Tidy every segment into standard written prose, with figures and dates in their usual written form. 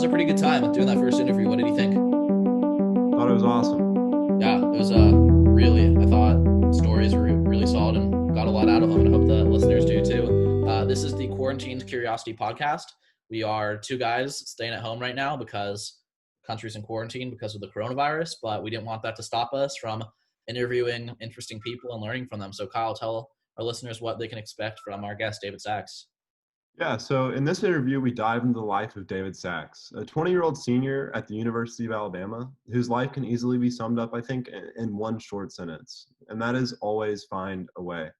a pretty good time doing that first interview. What did you think? Thought it was awesome. Yeah, it was really. I thought stories were really solid and got a lot out of them, and I hope the listeners do too. This is the Quarantined Curiosity podcast. We are two guys staying at home right now because the country's in quarantine because of the coronavirus, but we didn't want that to stop us from interviewing interesting people and learning from them. So, Kyle, tell our listeners what they can expect from our guest, David Saxe. Yeah, so in this interview, we dive into the life of David Saxe, a 20-year-old senior at the University of Alabama, whose life can easily be summed up, I think, in one short sentence, and that is always find a way.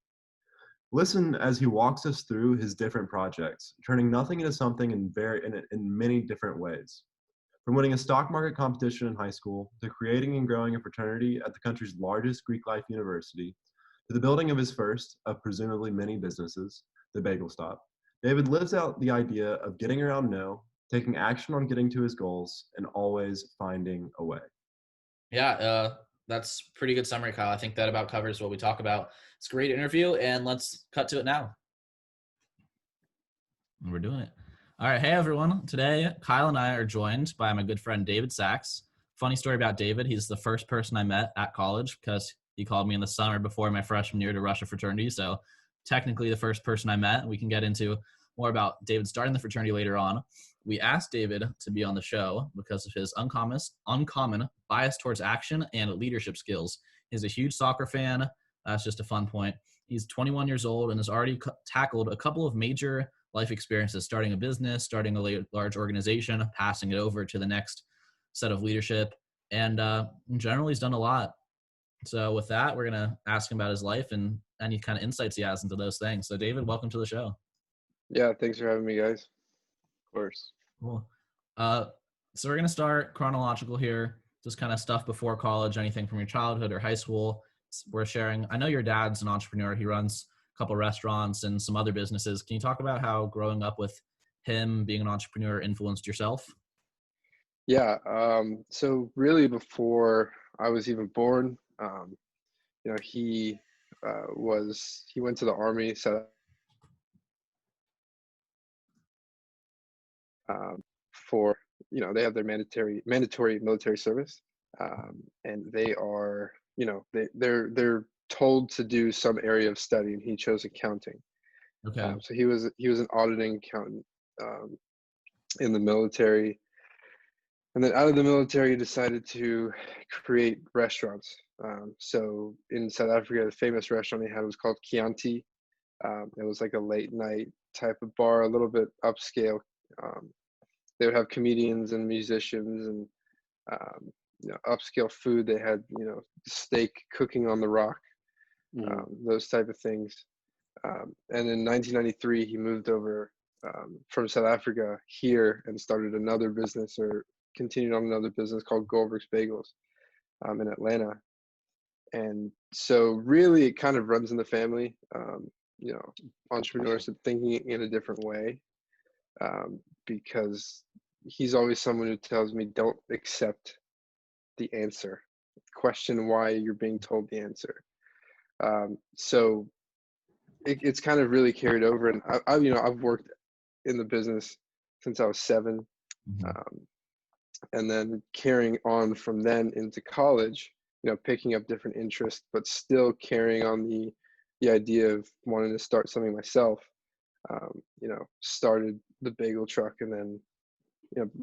Listen as he walks us through his different projects, turning nothing into something in many different ways. From winning a stock market competition in high school, to creating and growing a fraternity at the country's largest Greek life university, to the building of his first of presumably many businesses, the Bagel Stop. David lives out the idea of getting around no, taking action on getting to his goals, and always finding a way. Yeah, that's pretty good summary, Kyle. I think that about covers what we talk about. It's a great interview, and let's cut to it now. We're doing it. All right. Hey, everyone. Today, Kyle and I are joined by my good friend, David Saxe. Funny story about David. He's the first person I met at college because he called me in the summer before my freshman year to rush a fraternity. So technically the first person I met. We can get into more about David starting the fraternity later on. We asked David to be on the show because of his uncommon bias towards action and leadership skills. He's a huge soccer fan. That's just a fun point. He's 21 years old and has already tackled a couple of major life experiences, starting a business, starting a large organization, passing it over to the next set of leadership. And in general, he's done a lot. So with that, we're going to ask him about his life and any kind of insights he has into those things. So David, welcome to the show. Yeah, thanks for having me, guys. Of course. Cool. So we're going to start chronological here, just kind of stuff before college, anything from your childhood or high school. We're sharing. I know your dad's an entrepreneur. He runs a couple restaurants and some other businesses. Can you talk about how growing up with him being an entrepreneur influenced yourself? Yeah, so really before I was even born, he he went to the army, so for they have their mandatory military service, and they are they're told to do some area of study, and he chose accounting. Okay. So he was an auditing accountant in the military, and then out of the military he decided to create restaurants. So in South Africa, the famous restaurant he had was called Chianti. It was like a late night type of bar, a little bit upscale. They would have comedians and musicians and upscale food. They had steak cooking on the rock, those type of things. And in 1993, he moved over from South Africa here and started another business, or continued on another business called Lox Bagels in Atlanta. And so really it kind of runs in the family, entrepreneurship, thinking in a different way, because he's always someone who tells me, don't accept the answer, question why you're being told the answer. So it's kind of really carried over, and I've worked in the business since I was 7. Mm-hmm. And then carrying on from then into college, picking up different interests, but still carrying on the idea of wanting to start something myself. Started the bagel truck, and then,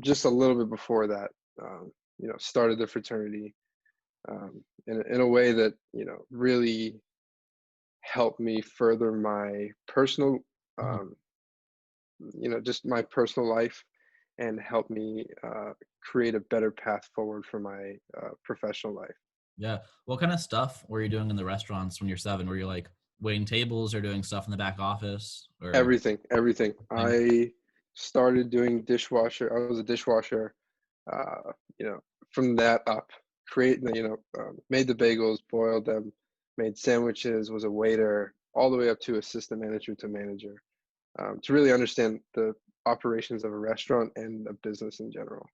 just a little bit before that, started the fraternity in a way that, really helped me further my personal, just my personal life, and help me create a better path forward for my professional life. Yeah. What kind of stuff were you doing in the restaurants when you're 7? Were you like waiting tables or doing stuff in the back office? Or Everything. I started doing dishwasher. I was a dishwasher. From that up, made the bagels, boiled them, made sandwiches, was a waiter, all the way up to assistant manager to manager, to really understand the operations of a restaurant and a business in general.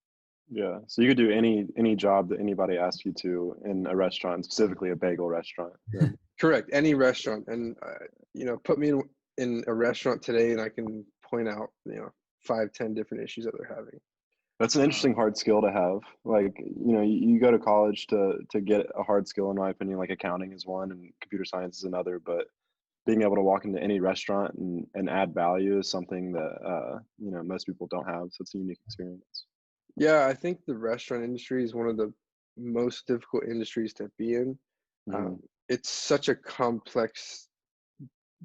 Yeah, so you could do any job that anybody asked you to in a restaurant, specifically a bagel restaurant. Yeah. Correct, any restaurant, and put me in a restaurant today, and I can point out 5-10 different issues that they're having. That's an interesting hard skill to have. Like, you go to college to get a hard skill, in my opinion. Like accounting is one and computer science is another, but being able to walk into any restaurant and add value is something that most people don't have. So it's a unique experience. Yeah, I think the restaurant industry is one of the most difficult industries to be in. Mhm. It's such a complex,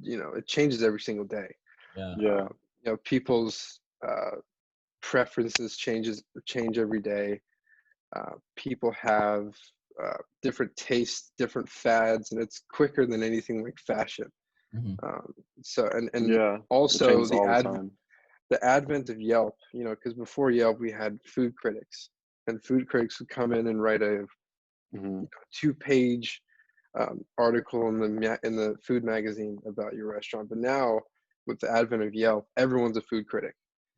it changes every single day. Yeah. Yeah. People's preferences change every day. People have different tastes, different fads, and it's quicker than anything like fashion. Mhm. So and Yeah. It also changes all the time. the advent of Yelp, because before Yelp we had food critics, and food critics would come in and write a Hmm. 2-page article in the food magazine about your restaurant. But now with the advent of Yelp, everyone's a food critic.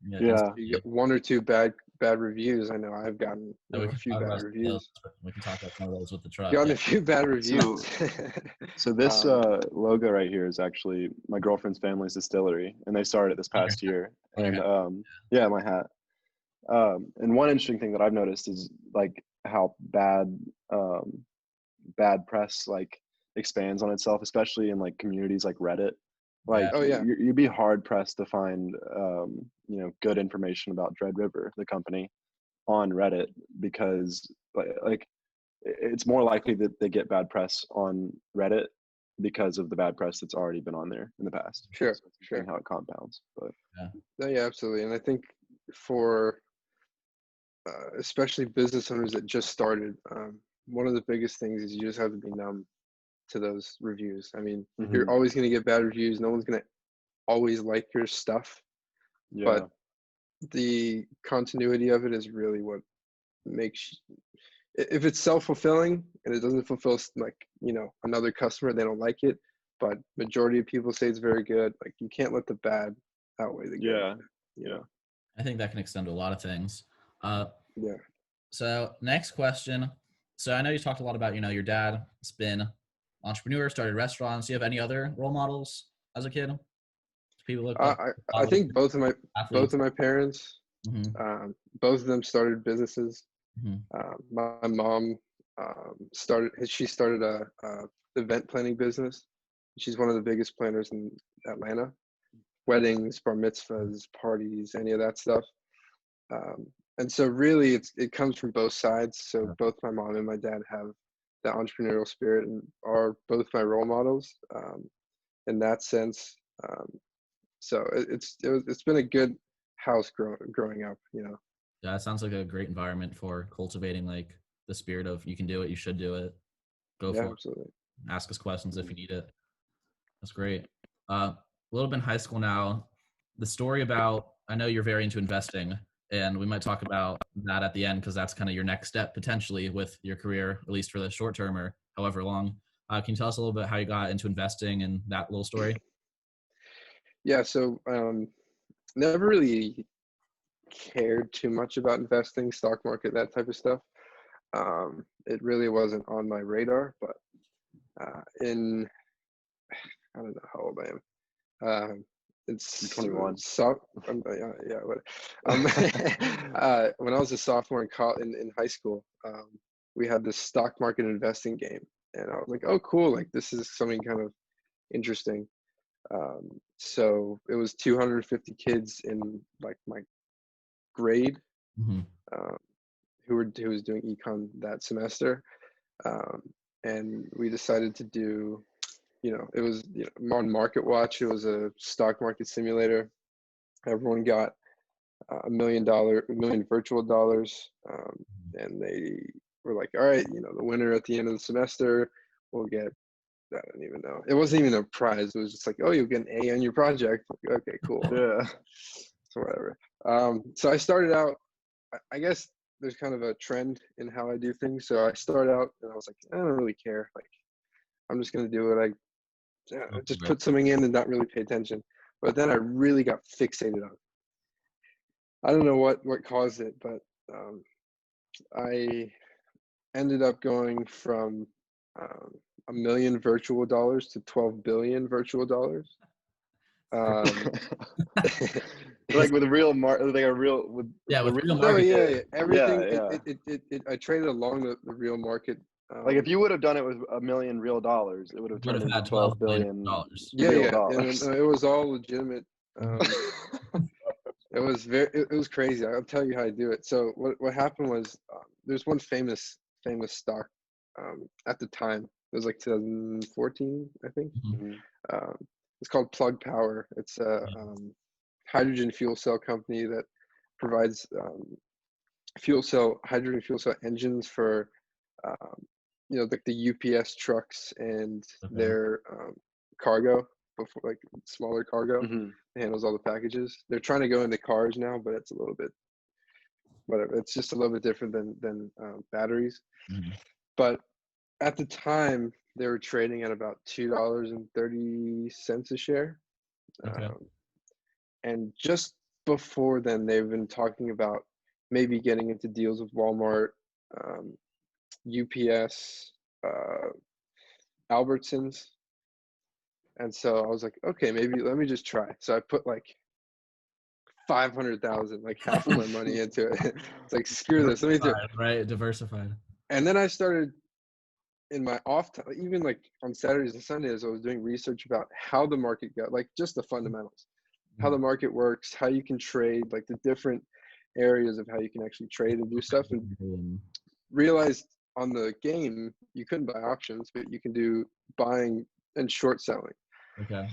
Yeah. Yeah. You get one or two bad reviews. I know I've gotten And we a can few talk bad about some of those. reviews. We can talk about some of those with the truck. Gotten Yeah. a few bad reviews. So this Um, logo right here is actually my girlfriend's family's distillery, and they started it this On your past year. on your And hat. yeah, my hat. And one interesting thing that I've noticed is like how bad press like expands on itself, especially in like communities like Reddit. Yeah. Like oh yeah, you'd be hard pressed to find good information about Dread River, the company, on Reddit, because like it's more likely that they get bad press on Reddit because of the bad press that's already been on there in the past. sure, So it's sure. interesting how it compounds. But Yeah. No, yeah, absolutely. And I think for especially business owners that just started, one of the biggest things is you just have to be numb to those reviews. I mean, you're mhm, always going to get bad reviews. No one's going to always like your stuff, yeah, but the continuity of it is really what makes. If it's self-fulfilling and it doesn't fulfill like another customer, they don't like it. But majority of people say it's very good. Like you can't let the bad outweigh the good. yeah, You yeah. know. I think that can extend to a lot of things. Uh, Yeah. so next question. So I know you talked a lot about, your dad has been entrepreneur, started restaurants. Do you have any other role models as a kid? People looked up I think both of athletes. my parents, Mm-hmm. both of them started businesses. Mm-hmm. My mom she started a event planning business. She's one of the biggest planners in Atlanta. Weddings, bar mitzvahs, parties, any of that stuff. Um, and so really it comes from both sides. So both my mom and my dad have the entrepreneurial spirit and are both my role models in that sense. So it's been a good house growing up. Yeah, it sounds like a great environment for cultivating like the spirit of you can do it, you should do it, go Yeah, for it, absolutely. ask us questions if you need it. That's great. A little bit in high school now. The story about I know you're very into investing, and we might talk about that at the end because that's kind of your next step potentially with your career, at least for the short term or however long. Can you tell us a little bit how you got into investing and that little story? Yeah, so never really cared too much about investing, stock market, that type of stuff. It really wasn't on my radar, but in I don't know how old I am. It's 21. yeah. What, when I was a sophomore in high school, we had this stock market investing game, and I was like, "Oh, cool! Like this is something kind of interesting." So it was 250 kids in like my grade Mm-hmm. um, who was doing econ that semester, um, and we decided to do. It was on Market Watch. It was a stock market simulator. Everyone got a million virtual dollars, and they were like, "All right, the winner at the end of the semester will get." I don't even know. It wasn't even a prize. It was just like, "Oh, you'll get an A on your project." Like, okay, cool. Yeah. So whatever. So I started out. I guess there's kind of a trend in how I do things. So I started out, and I was like, I don't really care. Like, I'm just gonna do it. Just put something in and not really pay attention. But then I really got fixated on it. I don't know what caused it, but I ended up going from um, a million virtual dollars to 12 billion virtual dollars. Um, Like with a real like a real with with real Oh market. yeah. Everything. Yeah. I traded along the real market. Like if you would have done it with $1 million real dollars, it would have Would turned have into had 12 $12 billion. billion Yeah, real yeah. dollars. And, it was all legitimate. It was it was crazy. I'll tell you how I do it. So what happened was there's one famous stock at the time. It was like 2014, I think. Mhm. It's called Plug Power. It's a hydrogen fuel cell company that provides hydrogen fuel cell engines for like the UPS trucks and their cargo, before like smaller cargo. Mm-hmm. Handles all the packages. They're trying to go into cars now, but it's a little bit whatever. It's just a little bit different than batteries. Mhm. But at the time, they were trading at about $2.30 a share. Okay. And just before then, they've been talking about maybe getting into deals with Walmart, UPS, Albertsons. And so I was like, okay, maybe let me just try. So I put like 500,000, like half of my money into it. It's like, screw this, let me do it. Right, diversified. And then I started in my off time, even like on Saturdays and Sundays, I was doing research about how the market got, like just the fundamentals, how the market works, how you can trade, like the different areas of how you can actually trade and do stuff, and realized on the game you couldn't buy options, but you can do buying and short selling. Okay.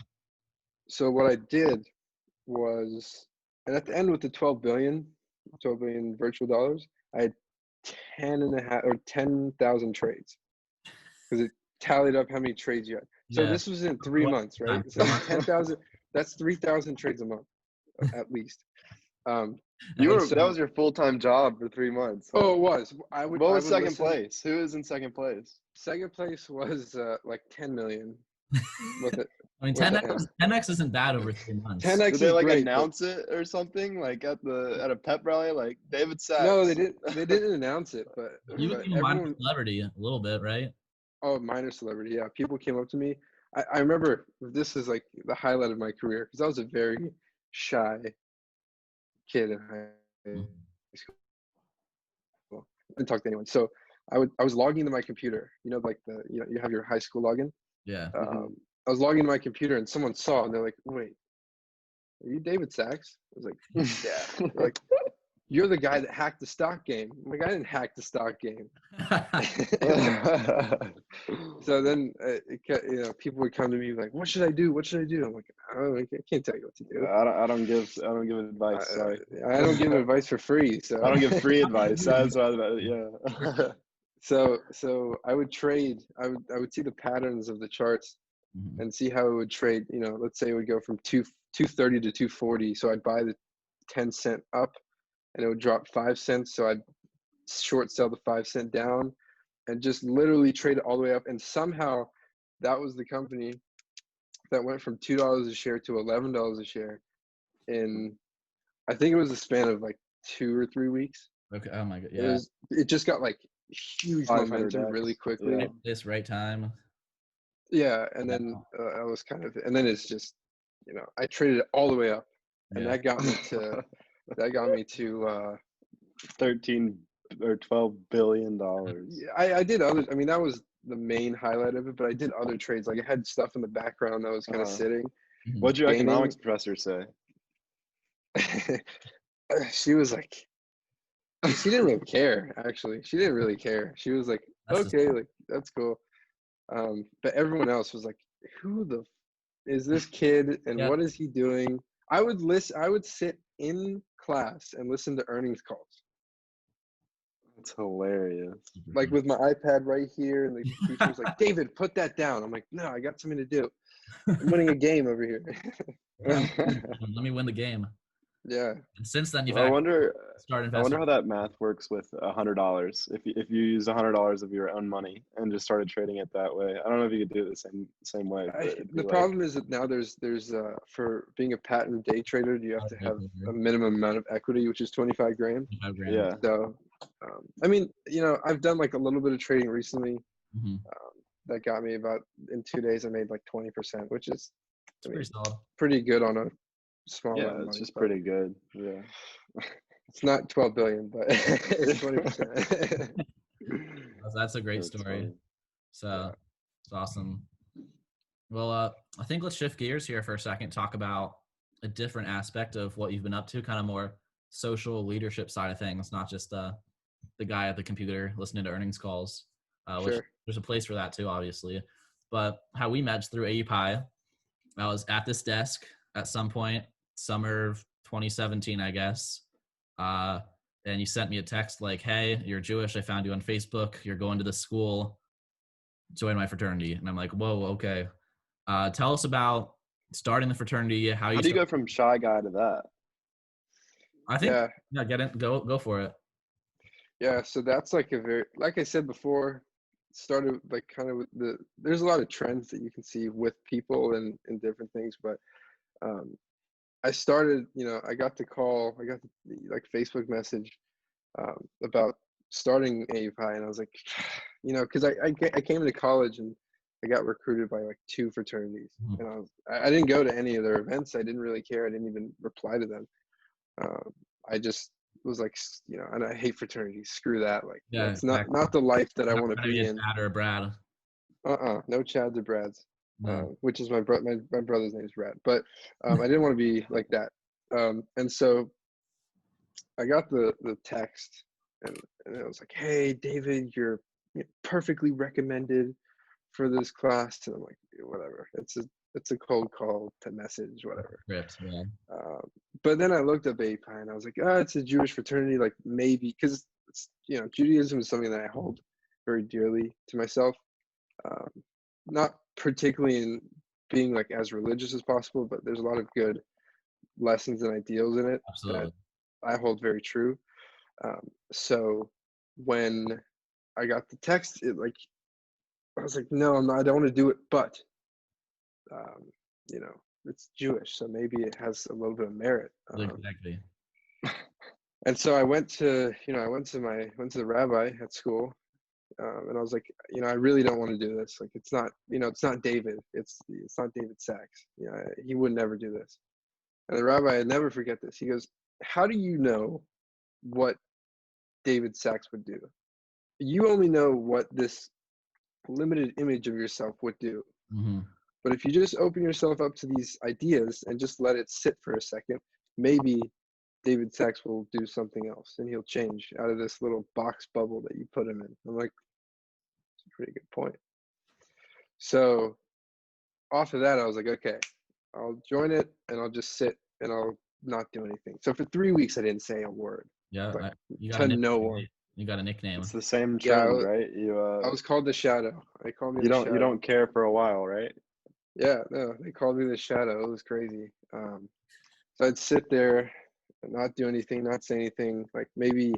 So what I did was, and at the end with the 12 billion virtual dollars, I had 10,000 trades, because it tallied up how many trades you had. So this was in 3 months, right? So 10,000, that's 3,000 trades a month, at least. That was your full-time job for 3 months. Huh? Oh, it was. What was second place? Who is in second place? Second place was like 10 million. With it. I mean, 10x isn't bad over 3 months. 10x Did they is like great, announce it or something, like at a pep rally, like David Saxe? No, they didn't announce it, but You became a minor celebrity a little bit, right? Oh, minor celebrity, yeah. People came up to me. I remember, this is like the highlight of my career, because I was a very shy kid in high school. I didn't talk to anyone. So I was logging into my computer. Like you have your high school login. Yeah. I was logging into my computer, and someone saw, and they're like, "Wait, are you David Saxe?" I was like, "Yeah." Like, "You're the guy that hacked the stock game." I'm like, "I didn't hack the stock game." So then, people would come to me like, "What should I do? What should I do?" I'm like, I can't tell you what to do. I don't give advice. Sorry, I don't give advice for free. So I don't give free advice. That's what yeah. So I would trade. I would see the patterns of the charts and see how it would trade. Let's say it would go from 230 to 240. So I'd buy the 10-cent up, and it would drop 5 cents. So I'd short sell the 5 cent down, and just literally trade it all the way up. And somehow that was the company that went from $2 a share to $11 a share in, I think it was a span of like 2 or 3 weeks. Okay. Oh my god. Yeah. It just got like huge momentum really quickly. Right place, right time. Yeah, and then I was and then it's just, I traded it all the way up, and that got me to 13 or 12 billion dollars. I did other. I mean, that was the main highlight of it, but I did other trades. Like, I had stuff in the background that was kind of sitting. What'd your economics professor say? She was like, she didn't really care. Actually, she didn't really care. She was like, okay, like, that's cool. But everyone else was like, who the is this kid, and what is he doing? I would sit in class and listen to earnings calls. That's hilarious. Like, with my iPad right here, and the teacher was like, David, put that down. I'm like, no, I got something to do. I'm winning a game over here. Let me win the game. Yeah. And since then, you've I wonder investing. how that math works with $100. If you use $100 of your own money and just started trading it that way, I don't know if you could do it the same way. The problem is that now there's for being a patent day trader, you have to have a minimum amount of equity, which is 25 grand. Yeah. So, I mean, I've done like a little bit of trading recently. That got me about, in 2 days, I made like 20%, which is, pretty solid. Pretty good on a small Yeah, amount of it's money. just But pretty good. Yeah. it's not 12 billion, but it's 20%. That's a great That's story. funny. So it's awesome. Well, I think let's shift gears here for a second, talk about a different aspect of what you've been up to, kind of more social leadership side of things, not just the guy at the computer listening to earnings calls, which Sure. there's a place for that too, obviously. But how we met through AUPI, I was at this desk at some point, summer of 2017, I guess. And you sent me a text like, hey, you're Jewish. I found you on Facebook. You're going to this school. Join my fraternity. And I'm like, whoa, okay. Tell us about starting the fraternity. How do you go from shy guy to that? I think, yeah, get it. Go for it. Yeah, so that's like like I said before, started like kind of with there's a lot of trends that you can see with people and different things, but I started, I got the like Facebook message about starting AUPI, and I was like, because I came into college and I got recruited by like 2 fraternities, and I didn't go to any of their events. I didn't really care. I didn't even reply to them. I just was like, and I hate fraternities. Screw that. Like, Yeah, that's exactly. not the life that I Not want to be in. Chad or Brad. No Chads or Brads. No. Which is my brother's name is Brad. But I didn't want to be like that. And so I got the text, and it was like, hey, David, you're perfectly recommended for this class. And I'm like, whatever. It's a cold call to message, whatever. Rips, yeah. But then I looked up API and I was like, it's a Jewish fraternity, like maybe, because Judaism is something that I hold very dearly to myself. Not particularly in being like as religious as possible, but there's a lot of good lessons and ideals in it Absolutely. that I hold very true. So when I got the text, I was like, no, I don't want to do it, but it's Jewish, so maybe it has a little bit of merit. Exactly. And so I went to the rabbi at school, and I was like, I really don't want to do this. Like, it's not David. It's not David Saxe. He would never do this. And the rabbi, I'd never forget this. He goes, how do you know what David Saxe would do? You only know what this limited image of yourself would do. Mm-hmm. But if you just open yourself up to these ideas and just let it sit for a second, maybe David Saxe will do something else and he'll change out of this little box bubble that you put him in. I'm like, that's a pretty good point. So off of that, I was like, okay, I'll join it and I'll just sit and I'll not do anything. So for 3 weeks, I didn't say a word. Yeah, like, you got to a nickname, no one. right? You got a nickname. It's the same trend, right? I was called the Shadow. They called me you the don't Shadow. you don't care for a while, right? Yeah, no, they called me the Shadow. It was crazy. So I'd sit there and not do anything, not say anything, like maybe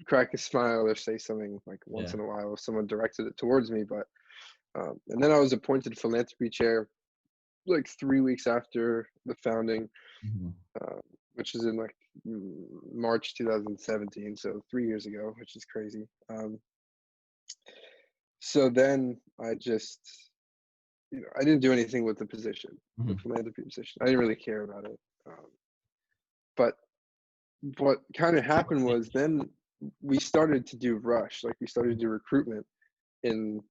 crack a smile or say something like once in a while if someone directed it towards me. But and then I was appointed philanthropy chair like 3 weeks after the founding, which is in like March 2017, so 3 years ago, which is crazy. So then I just, I didn't do anything with the position, the philanthropy position. I didn't really care about it. But what kind of happened was then we started to do rush, like we started to do recruitment, and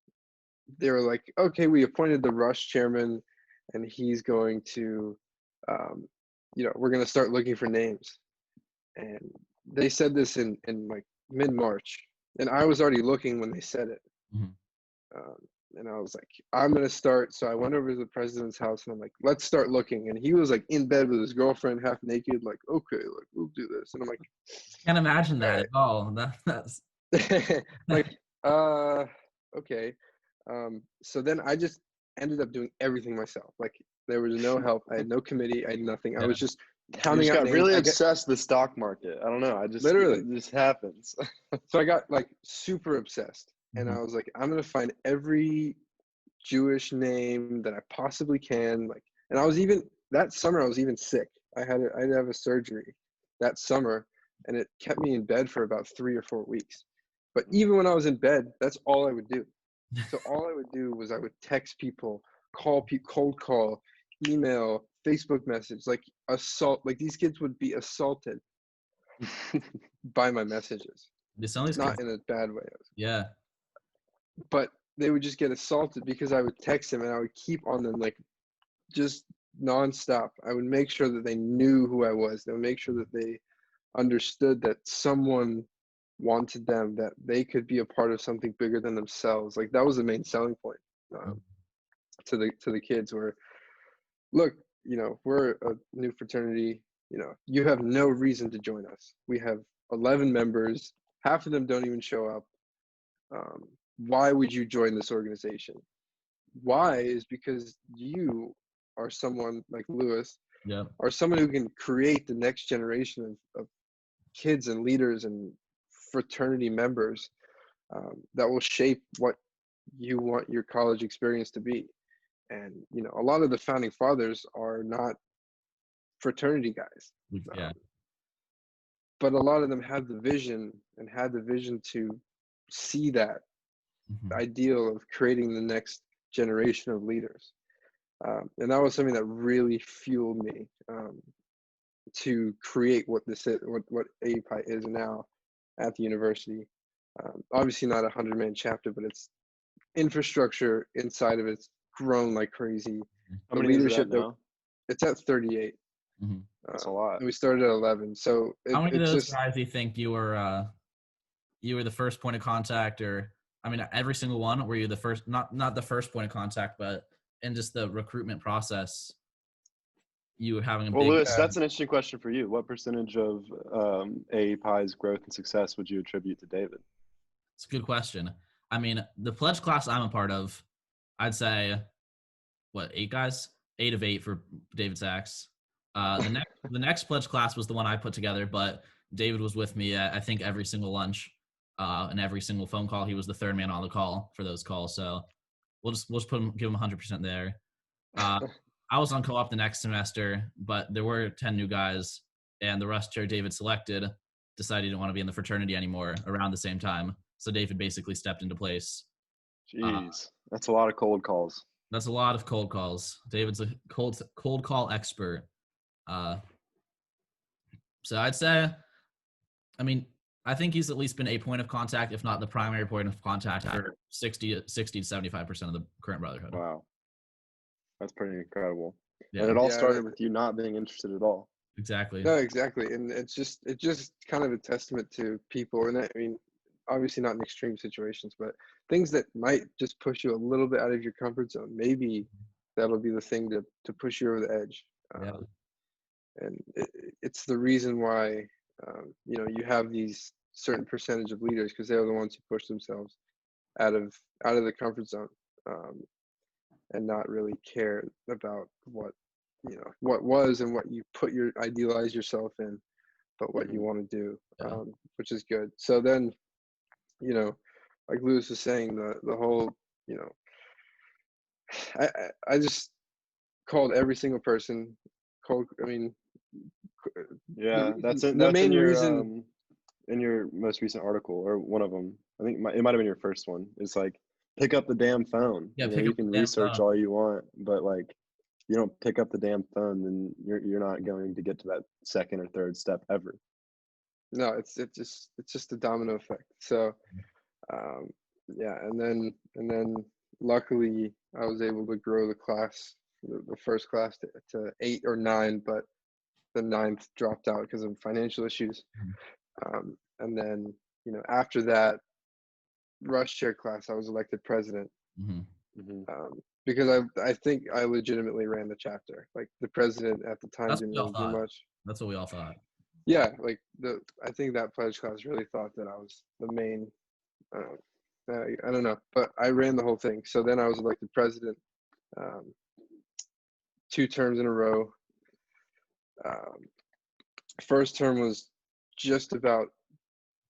they were like, okay, we appointed the rush chairman and he's going to, we're going to start looking for names. And they said this in like mid-March, and I was already looking when they said it. And I was like, I'm going to start. So I went over to the president's house and I'm like, let's start looking. And he was like in bed with his girlfriend, half naked, like, okay, like we'll do this. And I'm like, can't imagine that at all. That's like, okay. So then I just ended up doing everything myself. Like there was no help. I had no committee. I had nothing. I was just counting out names. Really obsessed with the stock market. I don't know. Literally, it just happens. So I got like super obsessed, and I was like, I'm gonna find every Jewish name that I possibly can. Like, and I was even that summer I was even sick. I had to have a surgery that summer, and it kept me in bed for about 3 or 4 weeks. But even when I was in bed, that's all I would do. So all I would do was I would text people, call people, cold call, email, Facebook message, like assault, like these kids would be assaulted by my messages, Some of these not kids, in a bad way, yeah. but they would just get assaulted because I would text them and I would keep on them like just nonstop. I would make sure that they knew who I was. They would make sure that they understood that someone wanted them, that they could be a part of something bigger than themselves. Like that was the main selling point to the kids. Where, look, you know, we're a new fraternity. You know, you have no reason to join us. We have 11 members. Half of them don't even show up. Why would you join this organization? Why is because you are someone like Lewis, Yeah. or someone who can create the next generation of kids and leaders and fraternity members that will shape what you want your college experience to be. And, you know, a lot of the founding fathers are not fraternity guys. Yeah. But a lot of them had the vision and had the vision to see that ideal of creating the next generation of leaders. And that was something that really fueled me to create what this is, what API is now at the university. Obviously not a 100-man chapter, but it's infrastructure inside of it's grown like crazy. How The many is leadership that now? it's at 38. That's a lot. And we started at 11. So How many of it's those just guys do you think you were the first point of contact, or I mean every single one? Were you the first, not the first point of contact, but in just the recruitment process, you were having a Well, big Lewis, that's an interesting question for you. What percentage of API's growth and success would you attribute to David? It's a good question. I mean, the pledge class I'm a part of, I'd say, what, 8 guys? 8 of 8 for David Saxe. The next pledge class was the one I put together, but David was with me at, I think, every single lunch and every single phone call. He was the third man on the call for those calls, so we'll just give him 100% there. I was on co-op the next semester, but there were 10 new guys, and the rest chair David selected decided he didn't want to be in the fraternity anymore around the same time. So David basically stepped into place. Jeez, that's a lot of cold calls. That's a lot of cold calls. David's a cold call expert. So I'd say, I mean, I think he's at least been a point of contact, if not the primary point of contact, for 60 to 75% of the current brotherhood. Wow. That's pretty incredible. Yeah. And it all Yeah, started with you not being interested at all. Exactly. no, exactly. And it's just kind of a testament to people. And I mean, obviously not in extreme situations, but things that might just push you a little bit out of your comfort zone. Maybe that'll be the thing to push you over the edge. Yeah. And it's the reason why, you know, you have these certain percentage of leaders, because they're the ones who push themselves out of the comfort zone, and not really care about what, you know, what was and what you idealize yourself in, but what you want to do, which is good. So then, you know, like Lewis was saying, the whole, you know, I just called every single person. I mean, Yeah, that's the in main your reason. in your most recent article, or one of them. I think it might have been your first one. It's like, pick up the damn phone. Yeah, you know, pick you up can the damn research phone. all you want, but like, you don't pick up the damn phone, then you're not going to get to that second or third step ever. No, it's just a domino effect. So yeah, and then luckily I was able to grow the class, the first class to 8 or 9, but the 9th dropped out because of financial issues. And then, you know, after that rush chair class, I was elected president. Because I think I legitimately ran the chapter. Like the president at the time That's didn't what we all really do thought. much. That's what we all thought. Yeah, like I think that pledge class really thought that I was the main. I don't know, but I ran the whole thing. So then I was elected president, 2 terms in a row. First term was just about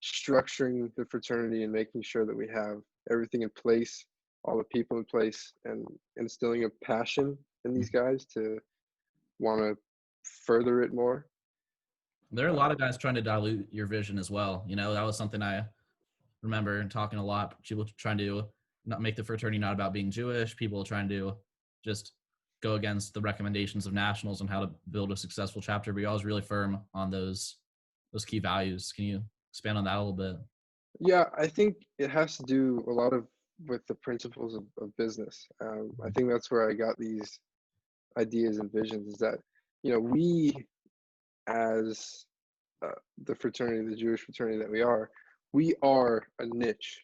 structuring the fraternity and making sure that we have everything in place, all the people in place, and instilling a passion in these guys to want to further it more. There are a lot of guys trying to dilute your vision as well. You know, that was something I remember talking a lot. People trying to not make the fraternity not about being Jewish. People trying to just go against the recommendations of nationals on how to build a successful chapter, but you're always really firm on those key values. Can you expand on that a little bit? Yeah, I think it has to do a lot with the principles of business. I think that's where I got these ideas and visions, is that, we as the fraternity, the Jewish fraternity that we are a niche.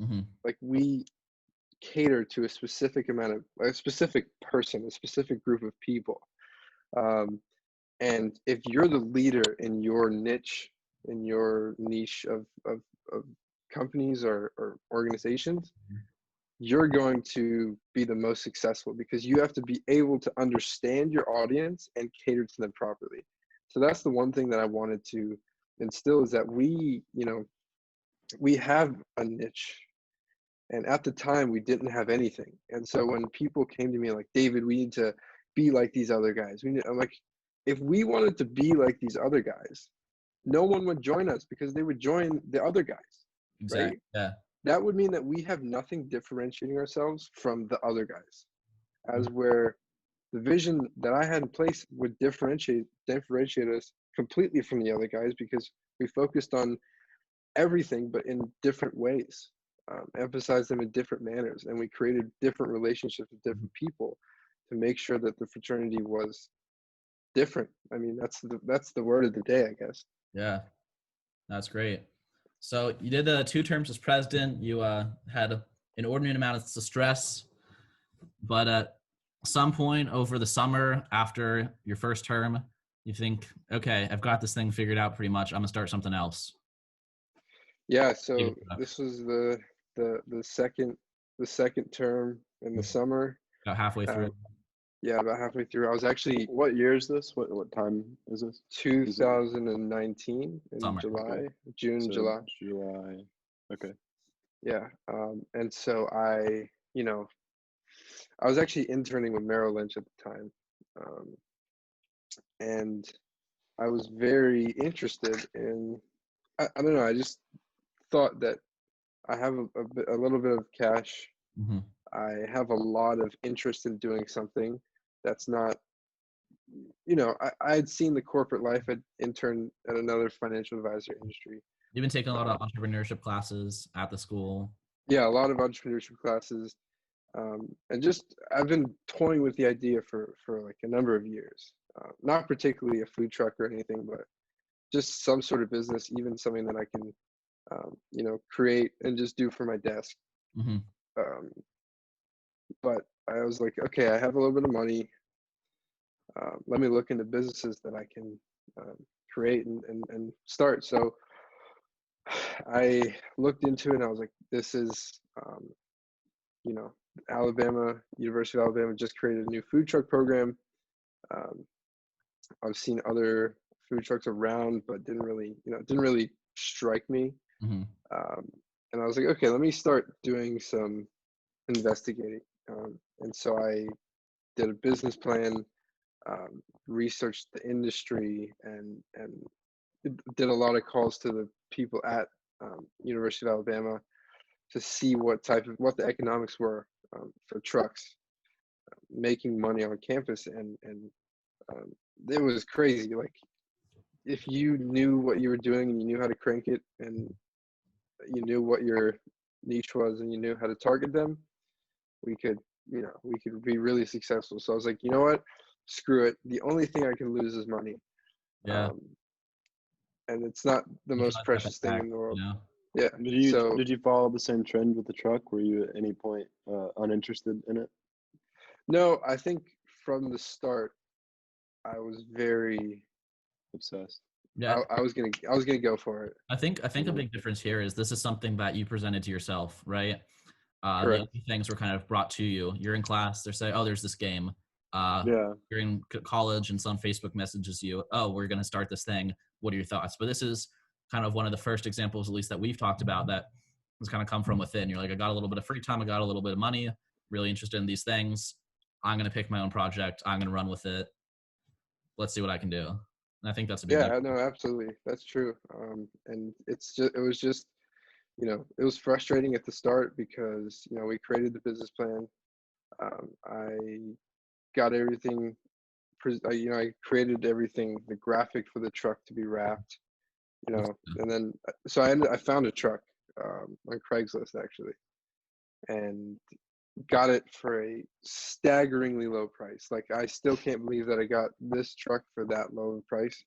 Mm-hmm. Like, we cater to a specific person, a specific group of people. And if you're the leader in your niche, in your niche of companies or organizations, you're going to be the most successful, because you have to be able to understand your audience and cater to them properly. So that's the one thing that I wanted to instill, is that we have a niche. And at the time, we didn't have anything. And so when people came to me like, David, we need to be like these other guys. I'm like, if we wanted to be like these other guys, no one would join us, because they would join the other guys, Exactly. right? Yeah. That would mean that we have nothing differentiating ourselves from the other guys, as where the vision that I had in place would differentiate us completely from the other guys, because we focused on everything, but in different ways, emphasized them in different manners, and we created different relationships with different people to make sure that the fraternity was different. I mean, that's the word of the day, I guess. Yeah, that's great. So you did 2 terms as president. You had an inordinate amount of stress, but at some point over the summer after your first term, you think, okay, I've got this thing figured out pretty much. I'm gonna start something else. Yeah. So this was the second term in the summer. About halfway through. Yeah, about halfway through. I was actually, What year is this? What time is this? 2019 in Summer. July, June, So July. July. Okay. Yeah. And so I was actually interning with Merrill Lynch at the time. And I was very interested in, I don't know, I just thought that I have a little bit of cash. Mm-hmm. I have a lot of interest in doing something that's not, I had seen the corporate life. I'd interned at another financial advisory industry. You've been taking a lot of entrepreneurship classes at the school. Yeah, a lot of entrepreneurship classes. And just, I've been toying with the idea for like a number of years. Not particularly a food truck or anything, but just some sort of business, even something that I can, create and just do for my desk. Mm-hmm. But I was like, okay, I have a little bit of money. Let me look into businesses that I can create and start. So I looked into it, and I was like, this is, University of Alabama just created a new food truck program. I've seen other food trucks around, but didn't really strike me. Mm-hmm. And I was like, okay, let me start doing some investigating. And so I did a business plan, researched the industry, and did a lot of calls to the people at University of Alabama to see what the economics were for trucks making money on campus, and it was crazy. Like, if you knew what you were doing and you knew how to crank it, and you knew what your niche was and you knew how to target them, we could be really successful. So I was like, you know what? Screw it. The only thing I can lose is money. Yeah. And it's not the You most got that precious thing back, in the world. you know? Yeah. Did you follow the same trend with the truck? Were you at any point uninterested in it? No, I think from the start, I was very Obsessed. Yeah. I was gonna go for it. I think a big difference here is this is something that you presented to yourself, right? The Correct. other things were kind of brought to you. You're in class, they're saying, oh, there's this game. Yeah. You're in college and some Facebook messages you, oh, we're going to start this thing. What are your thoughts? But this is kind of one of the first examples, at least that we've talked about, that has kind of come from within. You're like, I got a little bit of free time. I got a little bit of money, really interested in these things. I'm going to pick my own project. I'm going to run with it. Let's see what I can do. And I think that's a big Yeah, no, absolutely. That's true. And it was just, it was frustrating at the start because, we created the business plan. I got everything. I created everything, the graphic for the truck to be wrapped. And then so I found a truck on Craigslist actually, and got it for a staggeringly low price. Like I still can't believe that I got this truck for that low price.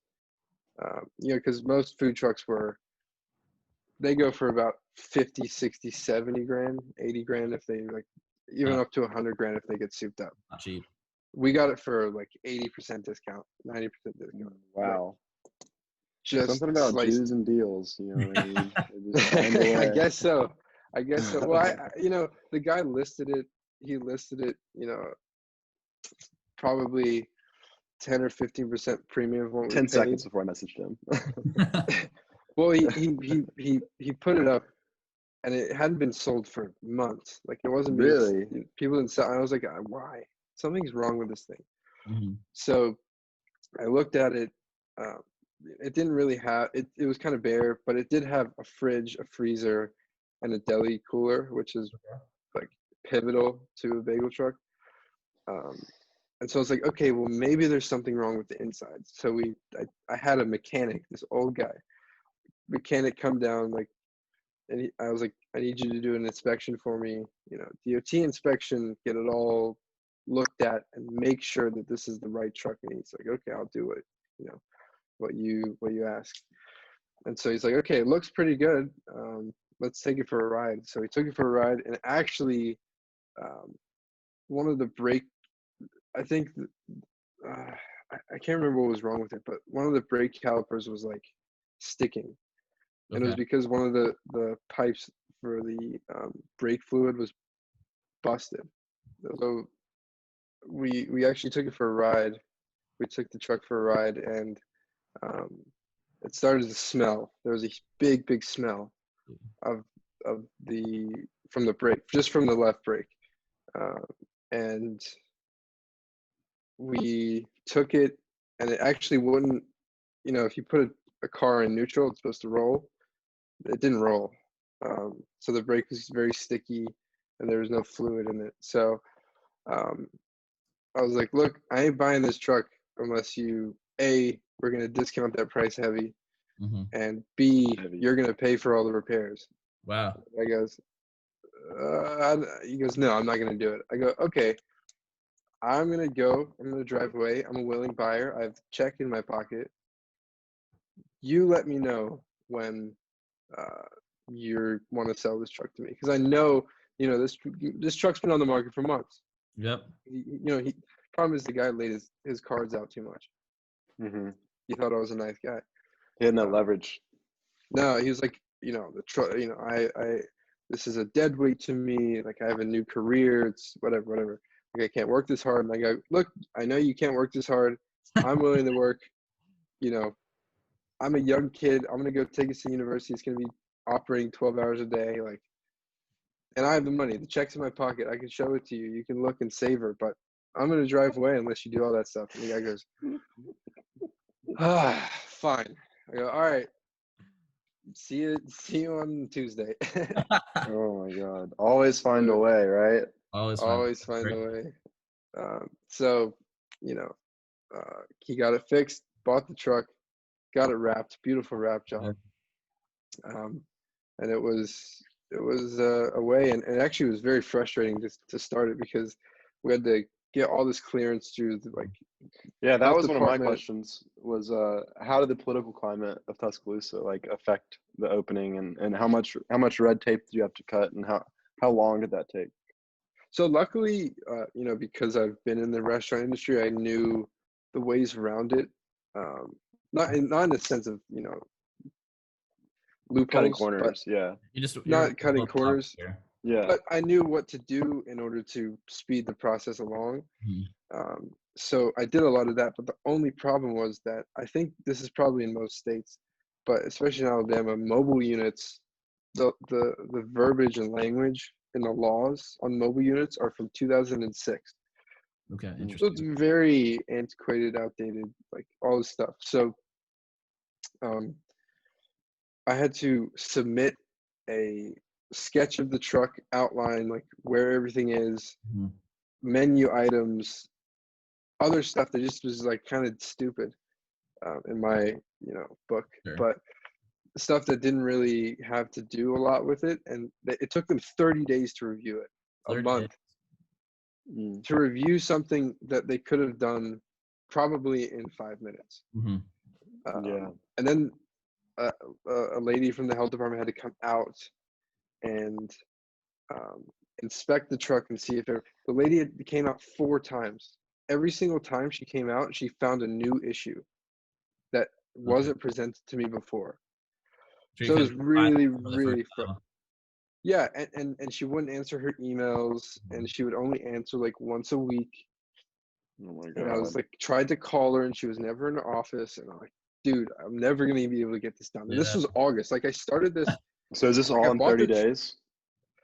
Because most food trucks they go for about 50, 60, 70 grand, 80 grand if they like, even up to 100 grand if they get souped up. Not cheap. We got it for like 80% discount, 90% discount. Wow. Just something about Jews and deals, you know what I mean? They just find a way. I guess so. Well, the guy listed it. He listed it, probably 10 or 15% premium of what we 10 paid. seconds before I messaged him. Well, he put it up, and it hadn't been sold for months. Like it wasn't Really? people didn't sell. I was like, why? Something's wrong with this thing. Mm-hmm. So I looked at it. It didn't really have it. It was kind of bare, but it did have a fridge, a freezer, and a deli cooler, which is like pivotal to a bagel truck. And so I was like, okay, well maybe there's something wrong with the inside. So I had a mechanic, this old guy, come down, like, and I was like, I need you to do an inspection for me, DOT inspection, get it all looked at and make sure that this is the right truck. And he's like, okay, I'll do it, what you asked. And so he's like, okay, it looks pretty good. Let's take it for a ride. So he took it for a ride, and actually one of the brake, I think, I can't remember what was wrong with it, but one of the brake calipers was like sticking. And it was because one of the pipes for the brake fluid was busted. So we actually took it for a ride. We took the truck for a ride, and it started to smell. There was a big smell of from the brake, just from the left brake. And we took it, and it actually wouldn't, if you put a car in neutral, it's supposed to roll. It didn't roll. So the brake was very sticky, and there was no fluid in it. So I was like, look, I ain't buying this truck unless you, A, we're going to discount that price heavy, Mm-hmm. and B, Heavy. you're going to pay for all the repairs. Wow. I goes, he goes, no, I'm not going to do it. I go, okay, I'm going to drive away. I'm a willing buyer. I have a check in my pocket. You let me know when you want to sell this truck to me, because I know, this truck's been on the market for months. Yep. Problem is the guy laid his cards out too much. Mm-hmm. He thought I was a nice guy. He had no leverage. No, he was like, the truck, I this is a dead weight to me. Like, I have a new career. It's whatever. Like, I can't work this hard. And I go, look, I know you can't work this hard. I'm willing to work. I'm a young kid. I'm going to go take us to university. It's going to be operating 12 hours a day. Like, and I have the money. The check's in my pocket. I can show it to you. You can look and savor, but I'm going to drive away unless you do all that stuff. And the guy goes, fine. I go, all right. See you on Tuesday. Oh my God. Always find a way, right? Always Find a way. So, he got it fixed, bought the truck, got it wrapped, beautiful wrap job. And it was a way, and it actually was very frustrating to start it, because we had to get all this clearance through Yeah, that health was one of my department. questions, was how did the political climate of Tuscaloosa affect the opening, and how much red tape did you have to cut, and how long did that take? So luckily, because I've been in the restaurant industry, I knew the ways around it. Not in the sense of, loopholes, Cutting corners, yeah. Not cutting corners. Yeah. But I knew what to do in order to speed the process along. Mm-hmm. So I did a lot of that, but the only problem was that, I think this is probably in most states, but especially in Alabama, mobile units, the verbiage and language in the laws on mobile units are from 2006. Okay, So it's interesting. very antiquated, outdated, like all this stuff. So I had to submit a sketch of the truck, outline, like where everything is, Mm-hmm. menu items, other stuff that just was like kind of stupid in my book, Sure. but stuff that didn't really have to do a lot with it, and it took them 30 days to review it, a 30 month to review something that they could have done probably in 5 minutes. Mm-hmm. And then a lady from the health department had to come out and inspect the truck and see if the lady came out 4 times. Every single time she came out, she found a new issue that wasn't presented to me before. So it was really, really frustrating. Yeah, and she wouldn't answer her emails, and she would only answer like once a week. Oh my God. And I was like, tried to call her, and she was never in her office. And I'm like, dude, I'm never gonna be able to get this done. And this was August. Like I started this. So is this all in 30 days?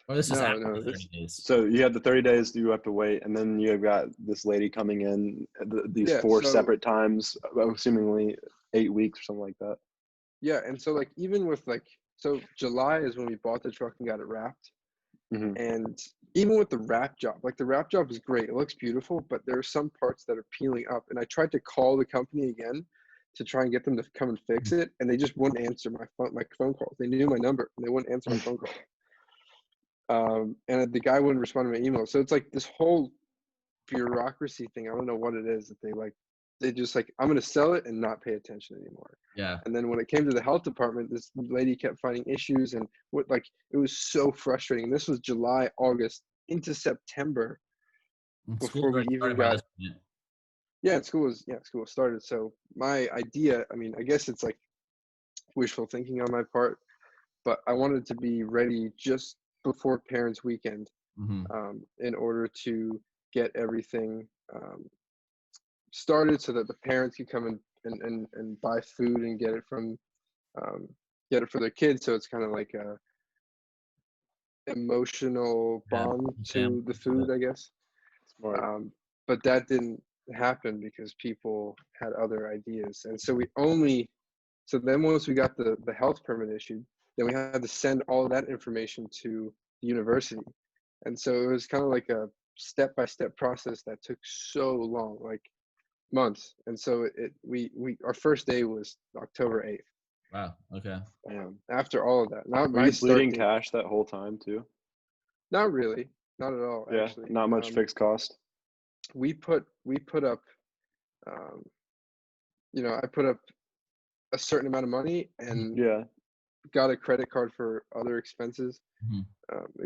Or this is No, after no, the 30 days. So you have the 30 days you have to wait, and then you've got this lady coming in these Yeah, 4 so- separate times, seemingly 8 weeks or something like that. Yeah, and so like even with so July is when we bought the truck and got it wrapped. Mhm. And even with the wrap job, like the wrap job is great. It looks beautiful, but there are some parts that are peeling up. And I tried to call the company again to try and get them to come and fix it, and they just wouldn't answer my phone calls. They knew my number, and they wouldn't answer my phone call. And the guy wouldn't respond to my email. So it's like this whole bureaucracy thing. I don't know what it is that they just like, I'm going to sell it and not pay attention anymore. Yeah. And then when it came to the health department, this lady kept finding issues, and it was so frustrating. This was July, August into September before we even got. Yeah, school was started. So my idea, I mean, I guess it's like wishful thinking on my part, but I wanted to be ready just before Parents' Weekend, in order to get everything started so that the parents could come and buy food and get it for their kids. So it's kind of like a emotional bond to the food, I guess. But that didn't happen because people had other ideas. And so then once we got the health permit issued, then we had to send all of that information to the university. And so it was kind of like a step-by-step process that took so long, like months. And so our first day was October 8th. Wow. Okay. After all of that. Now Were you bleeding cash that whole time too? Not really. Not at all, Yeah, actually. not much fixed cost. We put up I put up a certain amount of money and got a credit card for other expenses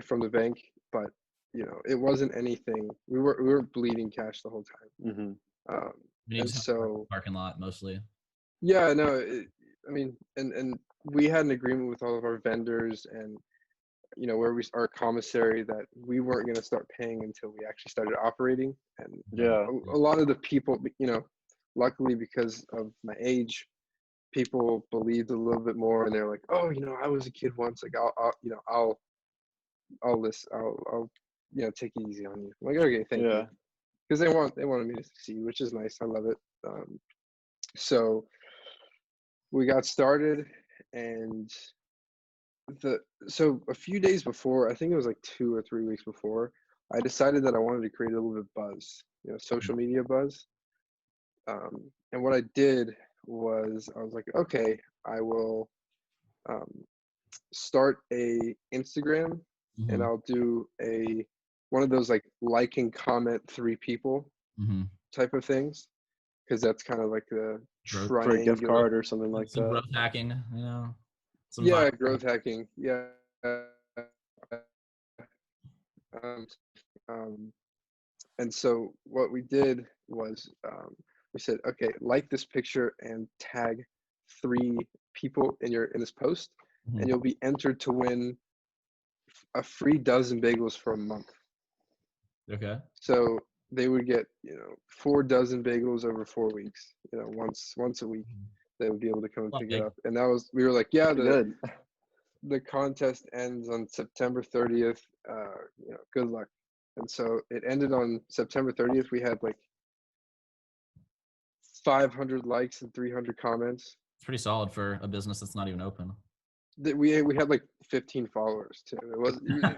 from the bank, but it wasn't anything. We were bleeding cash the whole time. And so parking lot mostly. Yeah, no, I mean, and we had an agreement with all of our vendors and where our commissary that we weren't going to start paying until we actually started operating. And a lot of the people, luckily because of my age, people believed a little bit more, and they're like, oh, I was a kid once, like I'll take it easy on you. I'm like, okay, thank you, because they wanted me to succeed, which is nice. I love it. So we got started, and so a few days before, I think it was like 2 or 3 weeks before, I decided that I wanted to create a little bit of buzz, social media buzz. And what I did was I was like, okay, I will start a Instagram, and I'll do one of those like and comment 3 people type of things, because that's kind of like the for a gift card or something like some that. Growth hacking, growth hacking. Yeah. And so what we did was we said, okay, like this picture and tag 3 people in this post, and you'll be entered to win a free dozen bagels for a month. Okay. So they would get 4 dozen bagels over 4 weeks. Once a week, they would be able to come and pick it up. And we were like, yeah, the contest ends on September 30th. Good luck. And so it ended on September 30th. We had like 500 likes and 300 comments. It's pretty solid for a business that's not even open. We had like 15 followers too. It wasn't like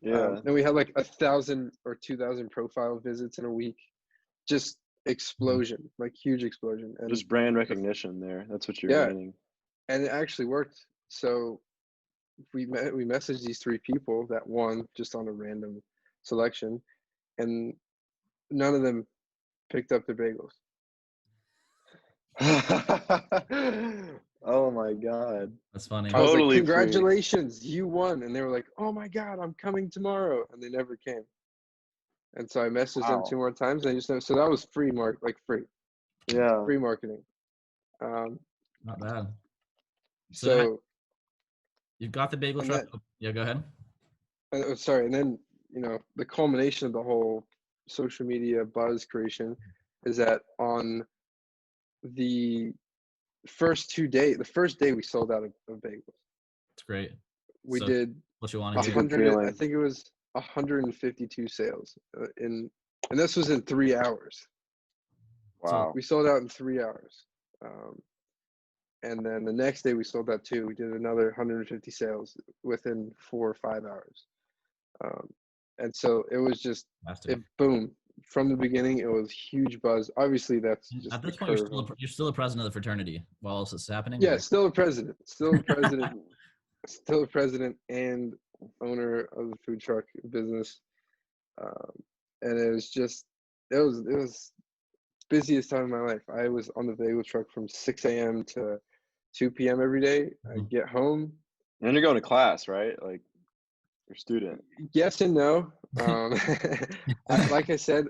yeah. and we had like 1,000 or 2,000 profile visits in a week, just explosion, like huge explosion. And Just brand recognition there. That's what you're Yeah. gaining. and it actually worked. So we messaged these 3 people that won just on a random selection, and none of them picked up their bagels. Oh my God. That's funny. I was like, Totally free. congratulations, you won. And they were like, oh my God, I'm coming tomorrow. And they never came. And so I messaged them Wow. 2 more times. And I just know, so that was free Yeah. marketing. Not bad. So You've got the bagel and truck. Yeah, go ahead. sorry. And then, the culmination of the whole social media buzz creation is that on the first day we sold out of bagels. It's great. We So did what you want That's to a hear? good 100, I feeling. think it was 152 sales and this was in 3 hours. Wow. We sold out in 3 hours. And then the next day we sold that too. We did another 150 sales within 4 or 5 hours. And so it was just, boom. From the beginning, it was huge buzz. Obviously, that's just At the this point, curve. you're still a president of the fraternity while all this is happening. Yeah, or- still a president, still a president and owner of the food truck business. And it was just, it was busiest time of my life. I was on the bagel truck from 6 a.m. to 2 p.m. every day. I get home. And you're going to class, right? Like you're a student. Yes and no. Like I said,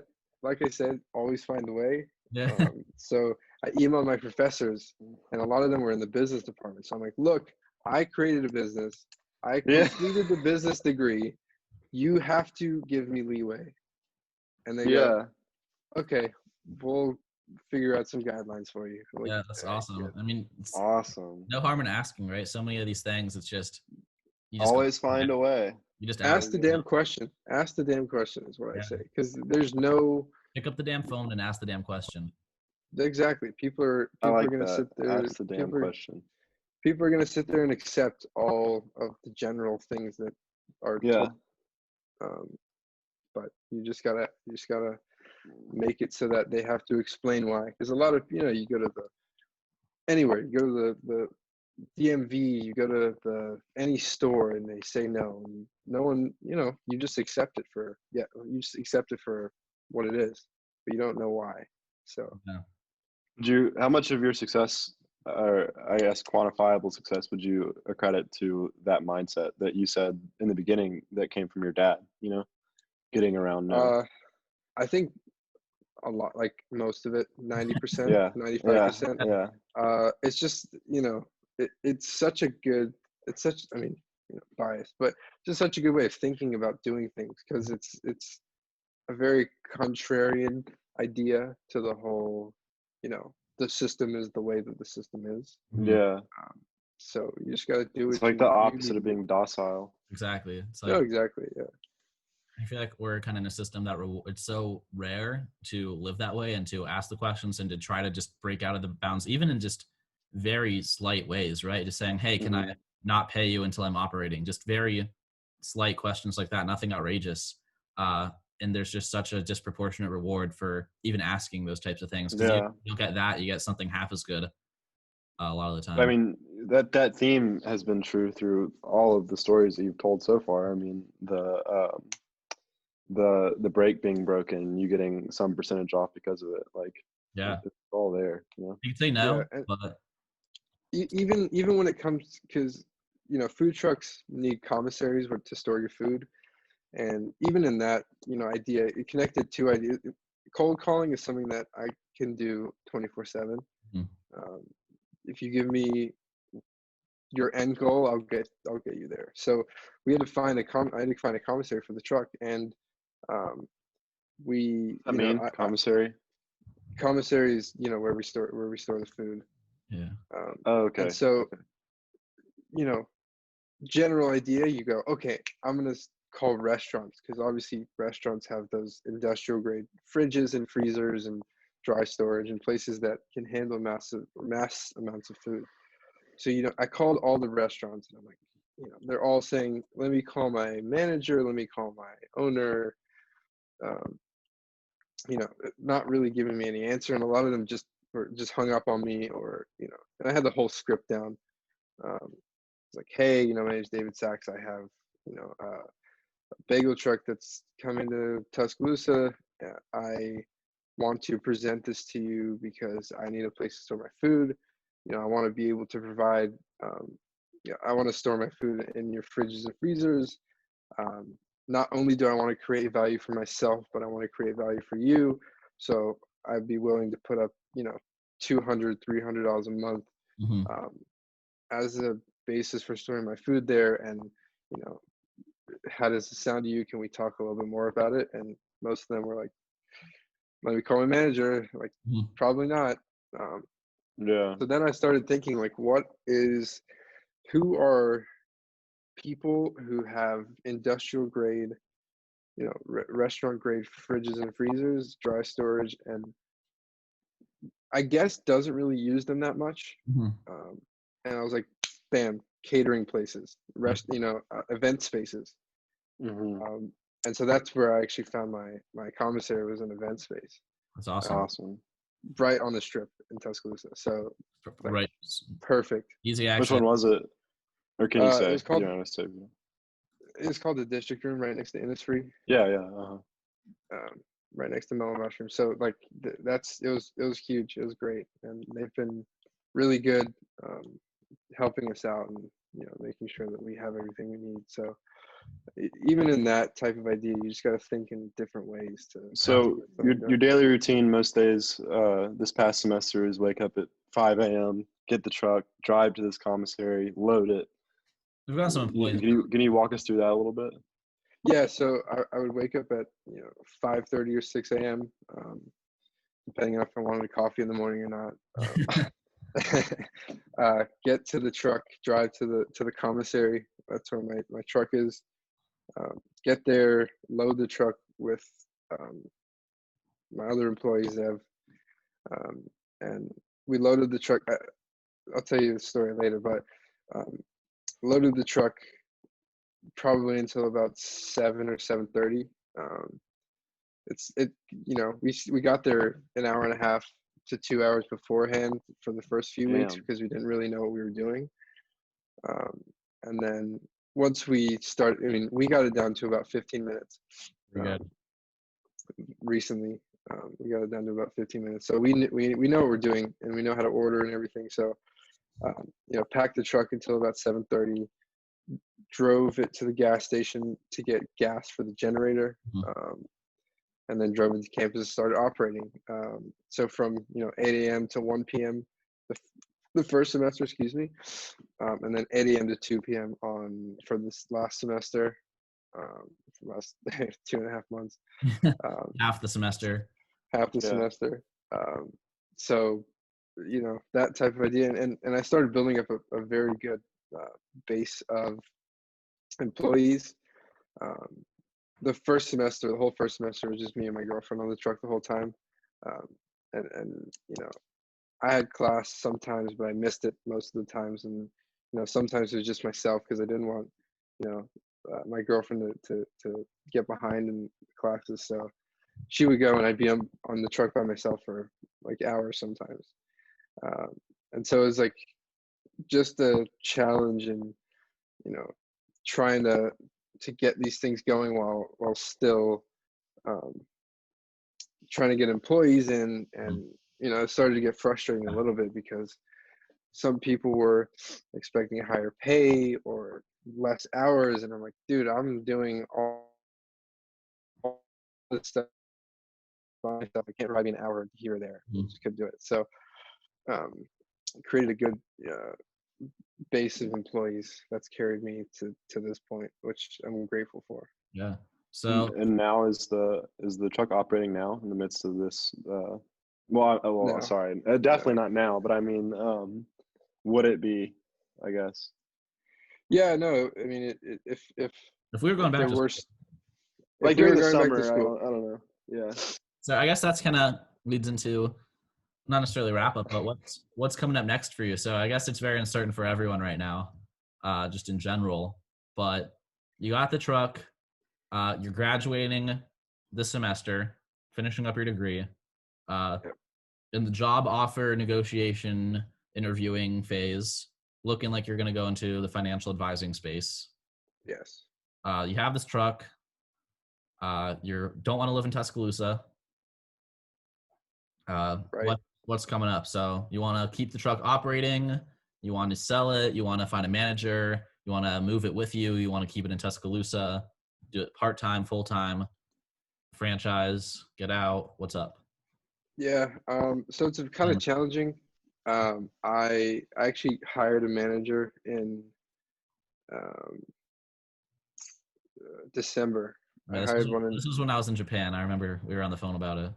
always find a way. Yeah. So I emailed my professors, and a lot of them were in the business department. So I'm like, look, I created a business. I completed the business degree. You have to give me leeway. And they go, okay, we'll figure out some guidelines for you. Like, Yeah, that's awesome. yeah. I mean, it's Awesome. no harm in asking, right? So many of these things, it's just you Always find a way. You just ask the damn question. Ask the damn question is what I say, because there's no pick up the damn phone and ask the damn question. Exactly. People are going to sit there. Ask the damn question. People are going to sit there and accept all of the general things that are told. But you just gotta make it so that they have to explain why. Because a lot of you go to anywhere, you go to the DMV, you go to any store, and they say no. And no one, you just accept it for what it is, but you don't know why. So. How much of your success, or I guess quantifiable success, would you accredit to that mindset that you said in the beginning that came from your dad? Getting around now. I think a lot, like most of it, 90%, 95%. Yeah. It's just it's such a good. It's such, I mean, biased, but just such a good way of thinking about doing things, because it's a very contrarian idea to the whole. The system is the way that the system is. Yeah. So you just got to do it. It's like the opposite of being docile. Exactly. It's like, no, exactly. Yeah. I feel like we're kind of in a system that it's so rare to live that way and to ask the questions and to try to just break out of the bounds, even in just very slight ways, right? Just saying, hey, can I not pay you until I'm operating? Just very slight questions like that, nothing outrageous. And there's just such a disproportionate reward for even asking those types of things. Because you get that, you get something half as good a lot of the time. I mean, that theme has been true through all of the stories that you've told so far. I mean, the break being broken, you getting some percentage off because of it. Like, it's all there. You can say no, but even when it comes, because food trucks need commissaries to store your food. And even in that, idea, it connected to ideas. Cold calling is something that I can do 24/7. If you give me your end goal, I'll get you there. So we had to find I had to find a commissary for the truck, and commissary. Commissary is where we store the food. Yeah. Okay. And so, general idea, you go, okay, I'm gonna call restaurants, because obviously restaurants have those industrial grade fridges and freezers and dry storage and places that can handle mass amounts of food. So I called all the restaurants, and I'm like, they're all saying, let me call my manager, let me call my owner. not really giving me any answer, and a lot of them just hung up on me, or and I had the whole script down. It's like, hey, my name's David Saxe. I have a bagel truck that's coming to Tuscaloosa. I want to present this to you because I need a place to store my food. I want to be able to provide. I want to store my food in your fridges and freezers. Not only do I want to create value for myself, but I want to create value for you. So I'd be willing to put up, $200, $300 a month Mm-hmm. as a basis for storing my food there. And, how does it sound to you? Can we talk a little bit more about it? And most of them were like, let me call my manager. Like, probably not. Yeah. So then I started thinking, like, who are people who have industrial grade, restaurant grade fridges and freezers, dry storage, and I guess doesn't really use them that much. Mm-hmm. And I was like, bam, catering places, event spaces. Mm-hmm. And so that's where I actually found my commissary, was an event space. That's awesome. Awesome. Right on the strip in Tuscaloosa. So like, right. Perfect. Easy access. Which one was it? Or can you say? It was called, you don't have to say. It was called the District Room, right next to Innisfree. Yeah, yeah. Uh-huh. Right next to Mellow Mushroom. So like it was huge. It was great, and they've been really good, helping us out, and making sure that we have everything we need. So even in that type of idea, you just got to think in different ways to. So your daily routine most days, this past semester, is wake up at 5 a.m., get the truck, drive to this commissary, load it. We've got some employees. Can you walk us through that a little bit? Yeah, so I would wake up at 5:30 or 6 a.m. Depending on if I wanted a coffee in the morning or not. Get to the truck, drive to the commissary. That's where my truck is. Get there, load the truck with my other employees have, and we loaded the truck. I'll tell you the story later, but loaded the truck probably until about 7 or 7:30. We got there an hour and a half to 2 hours beforehand for the first few weeks because we didn't really know what we were doing. And then once we started, we got it down to about 15 minutes. Recently, we got it down to about 15 minutes. So we know what we're doing, and we know how to order and everything. So, packed the truck until about 7:30. Drove it to the gas station to get gas for the generator, and then drove into campus and started operating. So from 8 a.m. to 1 p.m. the first semester, and then 8 a.m. to 2 p.m. for this last semester, last 2.5 months. Half the semester. Semester. So that type of idea, and I started building up a very good base of employees. The whole first semester was just me and my girlfriend on the truck the whole time. And I had class sometimes, but I missed it most of the times. And, sometimes it was just myself because I didn't want, my girlfriend to get behind in classes. So she would go and I'd be on the truck by myself for like hours sometimes. And so it was like just a challenge and, trying to get these things going while still trying to get employees in. And it started to get frustrating a little bit because some people were expecting a higher pay or less hours, and I'm like, dude, I'm doing all this stuff by myself. I can't provide me an hour here or there. I just couldn't do it. So created a good base of employees that's carried me to this point, which I'm grateful for. Yeah. So and now is the truck operating now in the midst of this? No. Sorry, definitely not now. But I mean, would it be? I guess. Yeah. No. I mean, if we were going back to like during the summer, I don't know. Yeah. So I guess that's kind of leads into not necessarily wrap up, but what's coming up next for you? So I guess it's very uncertain for everyone right now, just in general. But you got the truck, you're graduating this semester. finishing up your degree, uh, Yep. in the job offer negotiation interviewing phase, looking like you're going to go into the financial advising space. Yes. You have this truck. You don't want to live in Tuscaloosa. Right. What's coming up? So you want to keep the truck operating. You want to sell it. You want to find a manager. You want to move it with you. You want to keep it in Tuscaloosa. Do it part-time, full-time, franchise, get out. What's up? Yeah. So it's kind of challenging. I actually hired a manager in December. I hired one in. This was when I was in Japan. I remember we were on the phone about it.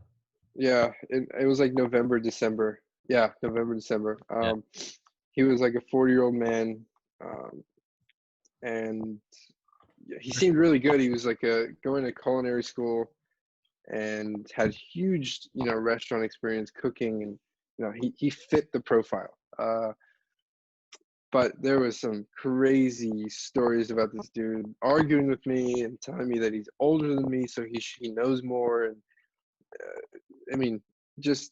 Yeah, it was like November, December. Yeah, November, December. Yeah. He was like a 40-year-old man, and he seemed really good. He was like going to culinary school and had huge, restaurant experience cooking, and he fit the profile. But there was some crazy stories about this dude arguing with me and telling me that he's older than me, so he knows more. And I mean, just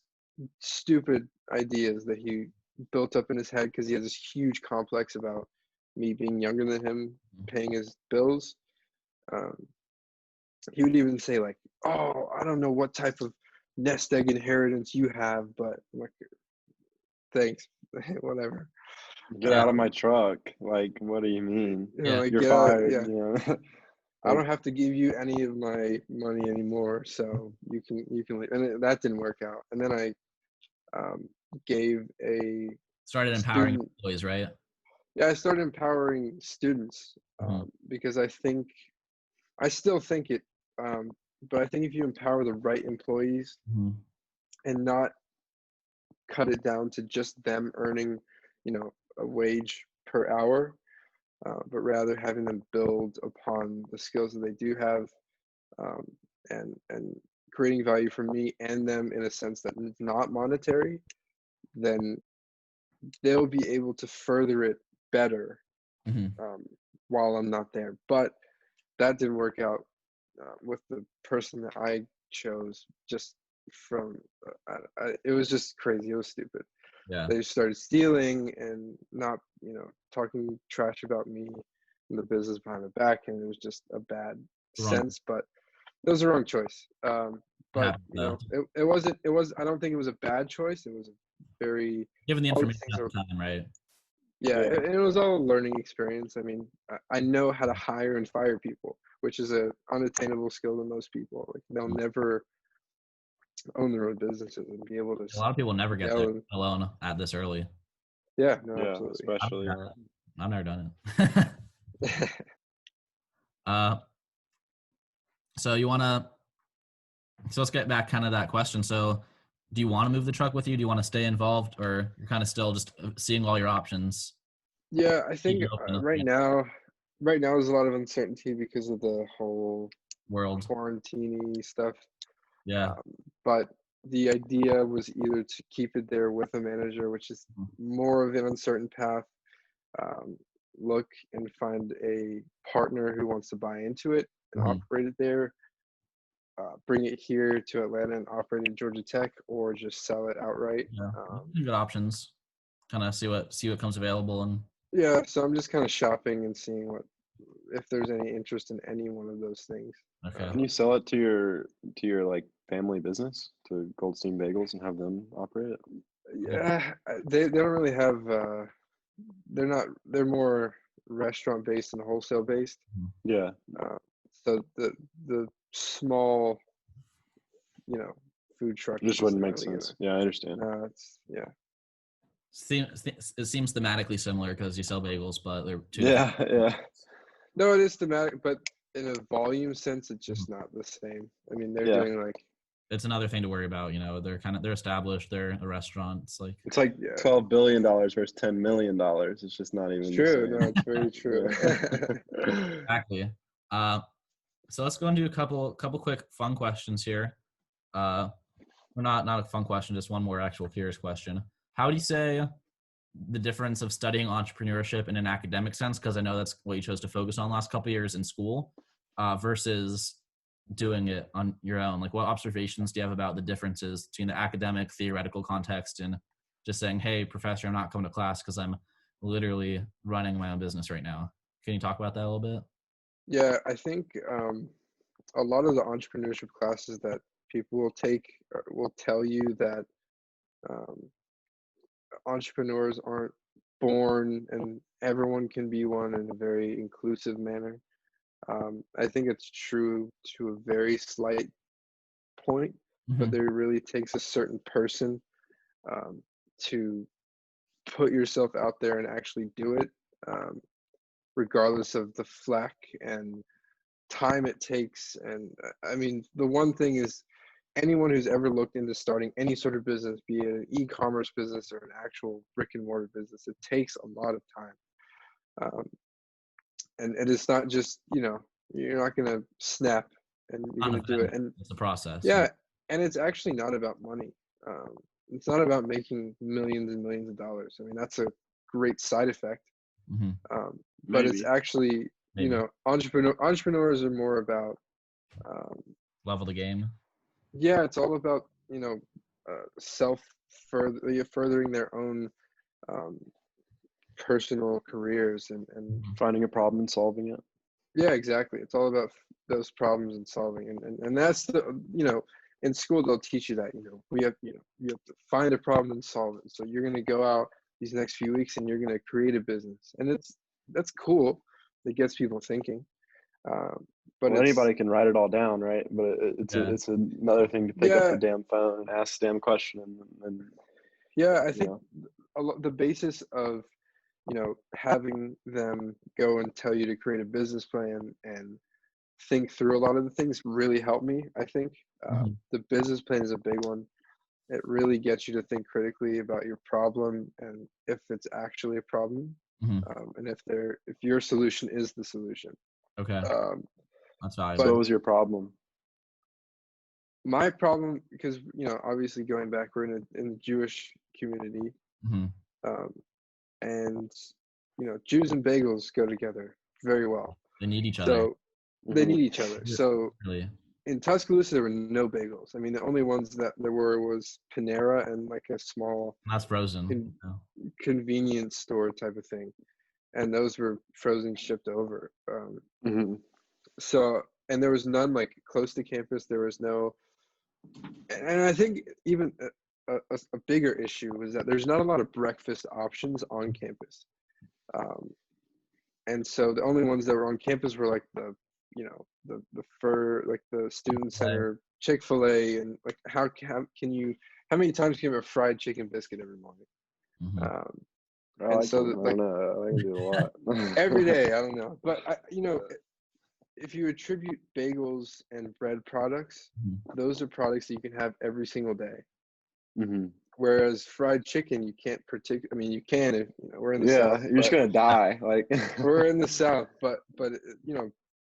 stupid ideas that he built up in his head because he has this huge complex about me being younger than him, paying his bills. He would even say like, "Oh, I don't know what type of nest egg inheritance you have, but I'm like, thanks, whatever." Get out of my truck. Like, what do you mean? Like, You're fired. yeah. You know? I don't have to give you any of my money anymore, so you can leave. And that didn't work out. And then I gave a started empowering student, employees, right? yeah, I started empowering students because I still think it, but I think if you empower the right employees and not cut it down to just them earning, a wage per hour, but rather having them build upon the skills that they do have, and creating value for me and them in a sense that it's not monetary, then they'll be able to further it better while I'm not there. But that didn't work out with the person that I chose. Just from it was just crazy. It was stupid. Yeah. They started stealing and not, talking trash about me and the business behind my back, and it was just a bad sense. But it was the wrong choice. But it wasn't. It was. I don't think it was a bad choice. It was a very given the information at the time, right? Yeah, it was all a learning experience. I mean, I know how to hire and fire people, which is an unattainable skill to most people. Like they'll never own their own businesses and be able to. A lot of people never get there alone at this early. Yeah, no, absolutely. Especially. I've never done it. So you want to? So let's get back kind of that question. So, do you want to move the truck with you? Do you want to stay involved, or you're kind of still just seeing all your options? Yeah, I think right now there's a lot of uncertainty because of the whole world quarantine stuff. Yeah. But the idea was either to keep it there with a manager, which is more of an uncertain path, look and find a partner who wants to buy into it and operate it there, bring it here to Atlanta and operate in Georgia Tech, or just sell it outright. Yeah. Good options. Kind of see what comes available. And yeah, so I'm just kind of shopping and seeing if there's any interest in any one of those things. Okay. Can you sell it to your like family business, to Goldstein Bagels, and have them operate it? Yeah, they don't really have. They're more restaurant based and wholesale based. Yeah. So the small, food truck just wouldn't make sense. Yeah, I understand. It seems thematically similar because you sell bagels, but they're two. Yeah. No, it is thematic, but in a volume sense, it's just not the same. I mean, they're doing like. It's another thing to worry about. They're established. They're a restaurant. It's like $12 billion versus $10 million. It's just not even true. the same. No, it's very true. Exactly. So let's go into a couple quick fun questions here. Well, not a fun question, just one more actual curious question. How do you say the difference of studying entrepreneurship in an academic sense, because I know that's what you chose to focus on the last couple of years in school, versus doing it on your own? Like, what observations do you have about the differences between the academic theoretical context and just saying, hey, professor, I'm not coming to class because I'm literally running my own business right now? Can you talk about that a little bit? Yeah, I think a lot of the entrepreneurship classes that people will take will tell you that um, entrepreneurs aren't born and everyone can be one in a very inclusive manner. I think it's true to a very slight point, but Mm-hmm. there really takes a certain person um, to put yourself out there and actually do it, um, regardless of the flack and time it takes. And I mean, the one thing is, anyone who's ever looked into starting any sort of business, be it an e-commerce business or an actual brick and mortar business, it takes a lot of time. Um, and it's not just, you're not going to snap and you're On going a to do it. And it's a process. yeah, and it's actually not about money. It's not about making millions and millions of dollars. I mean, that's a great side effect. Mm-hmm. But it's Maybe. actually, Maybe. Entrepreneurs are more about, um, Level the game. yeah, it's all about, self furthering their own um, personal careers and Mhm. Finding a problem and solving it. yeah, exactly. It's all about those problems and solving, and that's the, in school they'll teach you that, you have to find a problem and solve it. So you're going to go out these next few weeks and you're going to create a business, and that's cool. It gets people thinking, um, but Well, it's anybody can write it all down, right? But Yeah. it's another thing to pick up yeah, the damn phone and ask the damn question and yeah. I you think know. the basis of, having them go and tell you to create a business plan and think through a lot of the things really helped me. I think Mhm. the business plan is a big one. It really gets you to think critically about your problem and if it's actually a problem, Mhm. and if your solution is the solution. Okay, Um, that's So but what valuable. was your problem? my problem, because obviously going back, we're in the Jewish community, Mhm. um, and Jews and bagels go together very well. They need each other. So they Hmm. need each other. So Really. in Tuscaloosa, there were no bagels. I mean, the only ones that there were was Panera and like a small That's frozen. con- Yeah. convenience store type of thing, and those were frozen, shipped over. Hmm. So, and there was none like close to campus. There was no, and I think even a bigger issue was that there's not a lot of breakfast options on campus. Um, and so the only ones that were on campus were like the fur, like the student Like, center, Chick-fil-A, and like how many times can you have a fried chicken biscuit every morning? mhm. um I and like so them. I like don't know. I can do a lot. every day, I don't know, but if you attribute bagels and bread products, Mhm. those are products that you can have every single day. Hmm. Whereas fried chicken, you can't I mean, you can if we're in the Yeah, South, you're just but gonna die. Like. we're in the South, but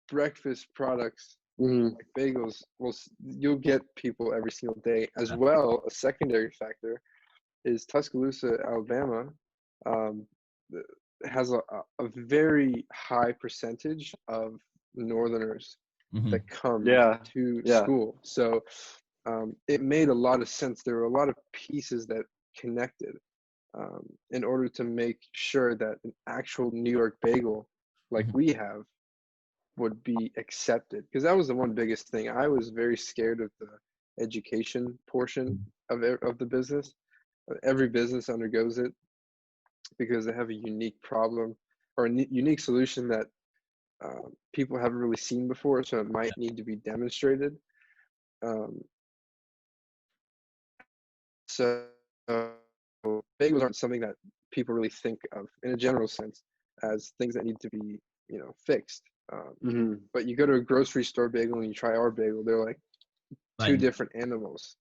breakfast products Hmm. like bagels, you'll get people every single day. As Yeah. well, a secondary factor is Tuscaloosa, Alabama, um, has a very high percentage of Northerners Mhm. that come Yeah. to Yeah. school. So it made a lot of sense. There were a lot of pieces that connected, in order to make sure that an actual New York bagel like Mhm. we have would be accepted. Because that was the one biggest thing. I was very scared of the education portion of the business. Every business undergoes it because they have a unique problem or a unique solution that people haven't really seen before, so it might need to be demonstrated. Um, so bagels aren't something that people really think of in a general sense as things that need to be, fixed. Hmm. But you go to a grocery store bagel and you try our bagel, they're like two Like, different animals.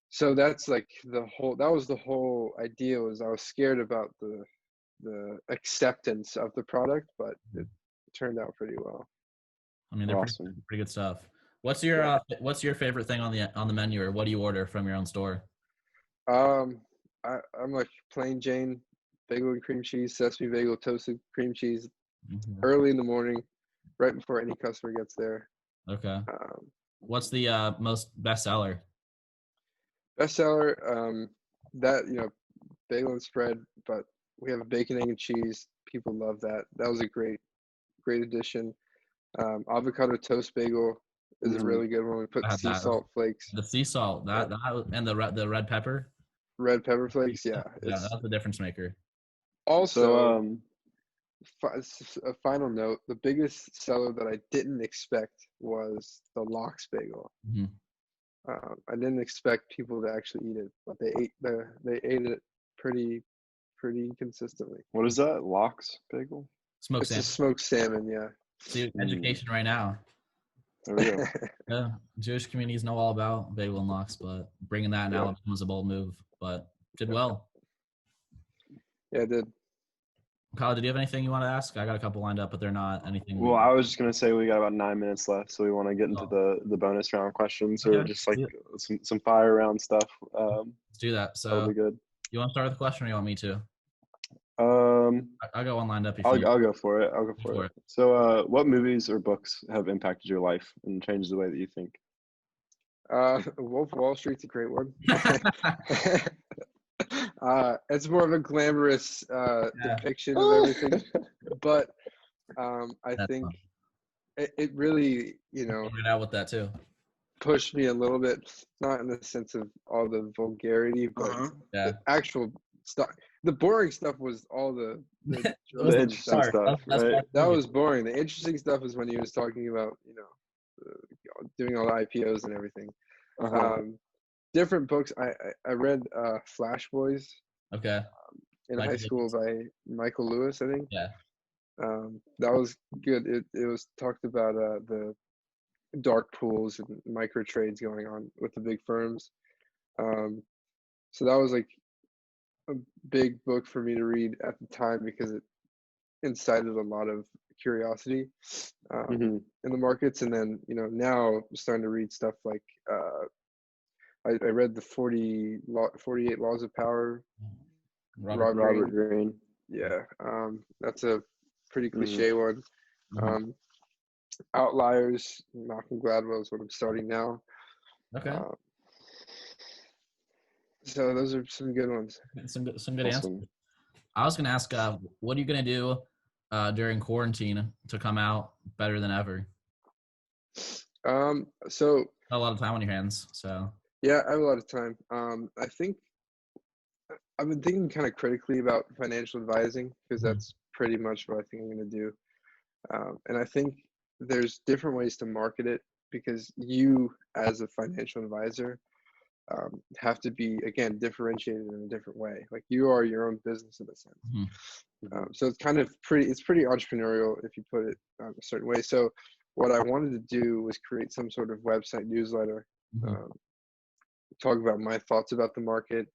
So that's like that was the whole idea. Was I was scared about the acceptance of the product, but it turned out pretty well. I mean, they're Awesome. pretty good stuff. Yeah. What's your favorite thing on the menu, or what do you order from your own store? Um, I'm like plain Jane bagel and cream cheese, sesame bagel, toasted cream cheese, Mhm. early in the morning, right before any customer gets there. Okay. Um, What's the most bestseller? Bestseller, that, bagel and spread, but we have a bacon, egg, and cheese. People love that. That was a great addition. Avocado toast bagel is a Mhm. really good one. We I put had sea that. salt flakes, The sea salt, yeah, and the red pepper. red pepper flakes. Yeah, Yeah, it's that's the difference maker. So also a final note. The biggest seller that I didn't expect was the Lox Bagel. Mhm. I didn't expect people to actually eat it, but they ate it pretty consistently. what is that? Lox Bagel? Smoked It's a salmon. smoked salmon, yeah. See, Mm, education right now. there we go. Yeah, Jewish communities know all about bagel and lox, but bringing that in Yeah, Alabama was a bold move, but did well. yeah, I did. Kyle, did you have anything you want to ask? I got a couple lined up, but they're not anything Well, we. I was just gonna say we got about 9 minutes left, so we want to get into Oh, the bonus round questions or okay, just like some fire round stuff. let's do that. That'll So, be good. you want to start with the question, or you want me to? Um, I got one lined up. If I'll you I'll go for it. I'll go go for for it. it. So, what movies or books have impacted your life and changed the way that you think? Wolf of Wall Street's a great one. It's more of a glamorous Yeah, depiction of everything, but I that's think fun. it really, I figured out with that too. pushed me a little bit, not in the sense of all the vulgarity, but Yeah, the actual stuff. The boring stuff was all the it was drugs The the and best interesting stuff. part. That stuff, was the best right? part of the That movie. was boring. The interesting stuff is when he was talking about, doing all the IPOs and everything. Uh-huh. Different books. I read Flash Boys Okay, in high Michael school Lewis. by Michael Lewis, I think. Yeah. That was good. It was talked about the dark pools and micro trades going on with the big firms. Um, so that was like a big book for me to read at the time because it incited a lot of curiosity Hmm. in the markets. And then, now I'm starting to read stuff like I read the 48 Laws of Power, Robert. Rob Robert Greene. Greene. Yeah, that's a pretty Hmm. cliche one. Mhm. Um, Outliers, Malcolm Gladwell is what I'm starting now. Okay, Uh, so those are some good ones. some good answers. Awesome. I was gonna ask, what are you gonna do during quarantine to come out better than ever? So Got a lot of time on your hands, so yeah, I have a lot of time. I think I've been thinking kind of critically about financial advising because Mhm. that's pretty much what I think I'm going to do. And I think there's different ways to market it because you, as a financial advisor, have to be, again, differentiated in a different way. Like you are your own business in a sense. Mhm. So it's kind of it's pretty entrepreneurial if you put it a certain way. So what I wanted to do was create some sort of website newsletter, Mhm. um, talk about my thoughts about the market,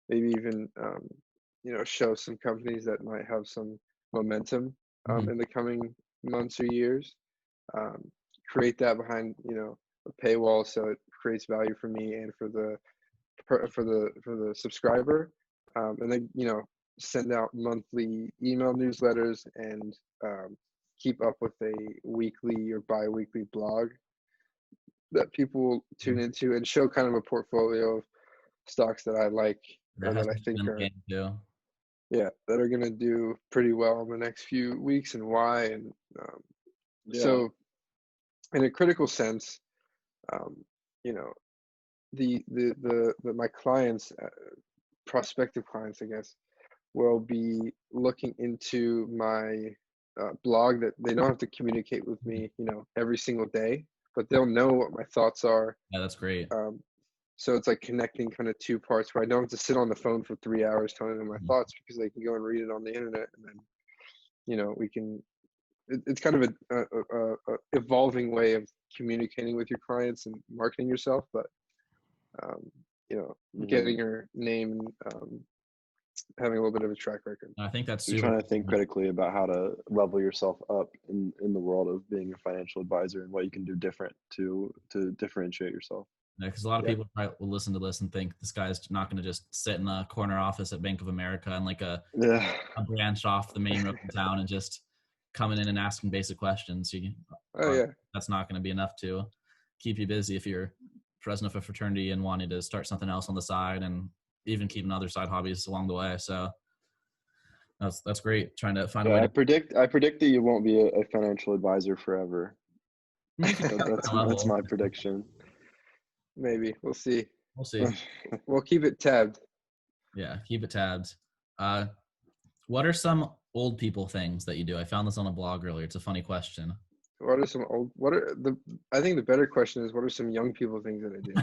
maybe even show some companies that might have some momentum Mhm. in the coming months or years. Um, Create that behind a paywall so it creates value for me and for the subscriber, and then send out monthly email newsletters and keep up with a weekly or bi-weekly blog that people will tune into and show kind of a portfolio of stocks that I like or That has that I some skin think in the are game too. that are going to do pretty well in the next few weeks and why. And Yeah. so in a critical sense, um, you know, my clients, prospective clients, I guess, will be looking into my blog that they don't have to communicate with me, every single day, but they'll know what my thoughts are. Yeah, that's great. So it's like connecting kind of two parts where I don't have to sit on the phone for 3 hours telling them my Mhm. thoughts because they can go and read it on the internet, and then we can. It's kind of a evolving way of communicating with your clients and marketing yourself, but um, Hmm. getting your name, having a little bit of a track record. I think that's You're super. trying to think critically about how to level yourself up in the world of being a financial advisor and what you can do different to differentiate yourself. Because a lot of Yeah, people probably will listen to this and think this guy's not going to just sit in a corner office at Bank of America and like Yeah. a branch off the main road in town and just coming in and asking basic questions. Oh yeah. That's not going to be enough to keep you busy if you're president of a fraternity and wanting to start something else on the side and even keeping other side hobbies along the way. So that's great. Trying to find a way I to predict that you won't be a financial advisor forever. make it That's level. my prediction. Maybe we'll see. We'll see. We'll keep it tabbed. Yeah, keep it tabbed. What are some old people things that you do? I found this on a blog earlier. It's a funny question. What are some old? What are the? I think the better question is, what are some young people things that I do?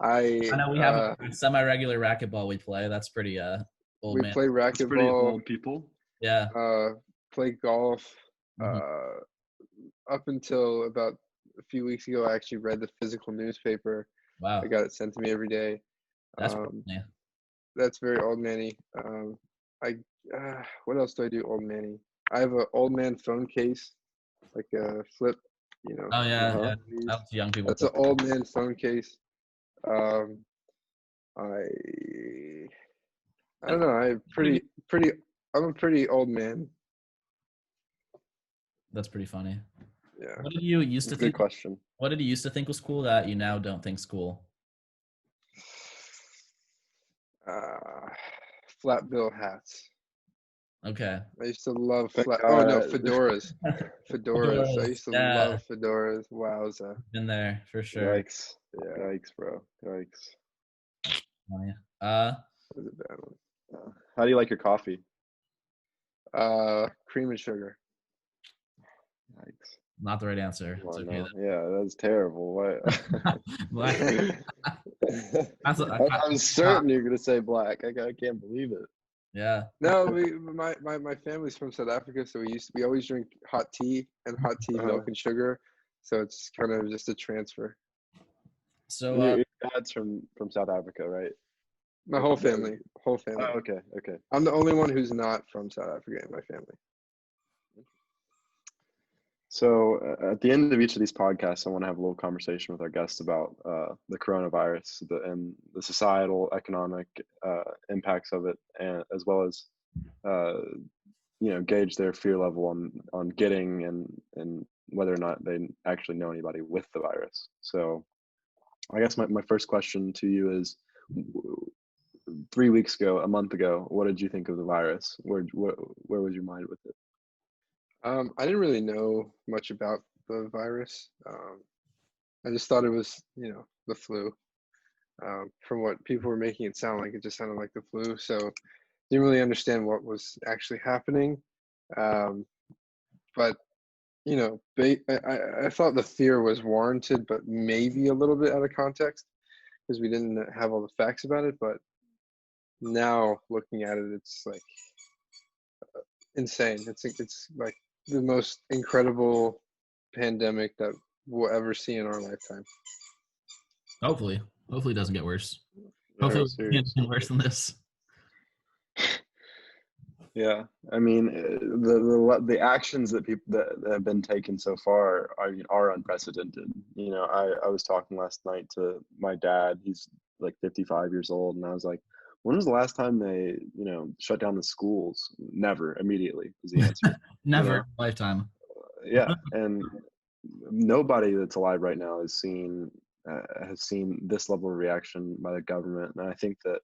I know we have a semi-regular racquetball we play. That's pretty old we man. play It's pretty racquetball. old people. Yeah. Play golf. Mhm. Up until about a few weeks ago, I actually read the physical newspaper. Wow. I got it sent to me every day. That's yeah. That's very old manny. What else do I do old manny? I have an old man phone case, like a flip, you know. Oh yeah, Uh-huh. yeah. That's young people. That's an old man phone case. I don't know. I'm a pretty old man. That's pretty funny. Yeah. What did you used to Good think? question. What did you used to think was cool that you now don't think's cool? Flat bill hats. Okay. I used to love Thank flat. Oh no, God. fedoras. Fedoras. I used to Yeah. love fedoras. Wowza. Been there for sure. Yikes. Yeah. Yikes, bro. Yikes. Funny. That was a bad one. How do you like your coffee? Cream and sugar. Yikes. Not the right answer. It's Come on okay. now. Yeah, that's terrible. What? Black. That's I'm certain you're gonna say black. I can't believe it. yeah. No, my family's from South Africa, so we always drink hot tea and hot tea, milk and sugar. So it's kind of just a transfer. So Your dad's from South Africa, right? My whole family. Oh, okay. I'm the only one who's not from South Africa in my family. So at the end of each of these podcasts, I want to have a little conversation with our guests about the coronavirus and the societal, economic impacts of it, and as well as gauge their fear level on getting and whether or not they actually know anybody with the virus. So I guess my first question to you is, 3 weeks ago, a month ago, what did you think of the virus? Where was your mind with it? I didn't really know much about the virus. I just thought it was, the flu. From what people were making it sound like, it just sounded like the flu. So didn't really understand what was actually happening. But I thought the fear was warranted, but maybe a little bit out of context because we didn't have all the facts about it. But now looking at it, it's like insane. It's like the most incredible pandemic that we'll ever see in our lifetime. hopefully it doesn't get worse. Yeah, Hopefully it can't get worse than this. Yeah, I mean, the actions that people that have been taken so far are unprecedented. I was talking last night to my dad. He's like 55 years old, and I was like, when was the last time they shut down the schools? Never. Immediately was the answer. Never in a lifetime. Yeah, and nobody that's alive right now has seen this level of reaction by the government, and I think that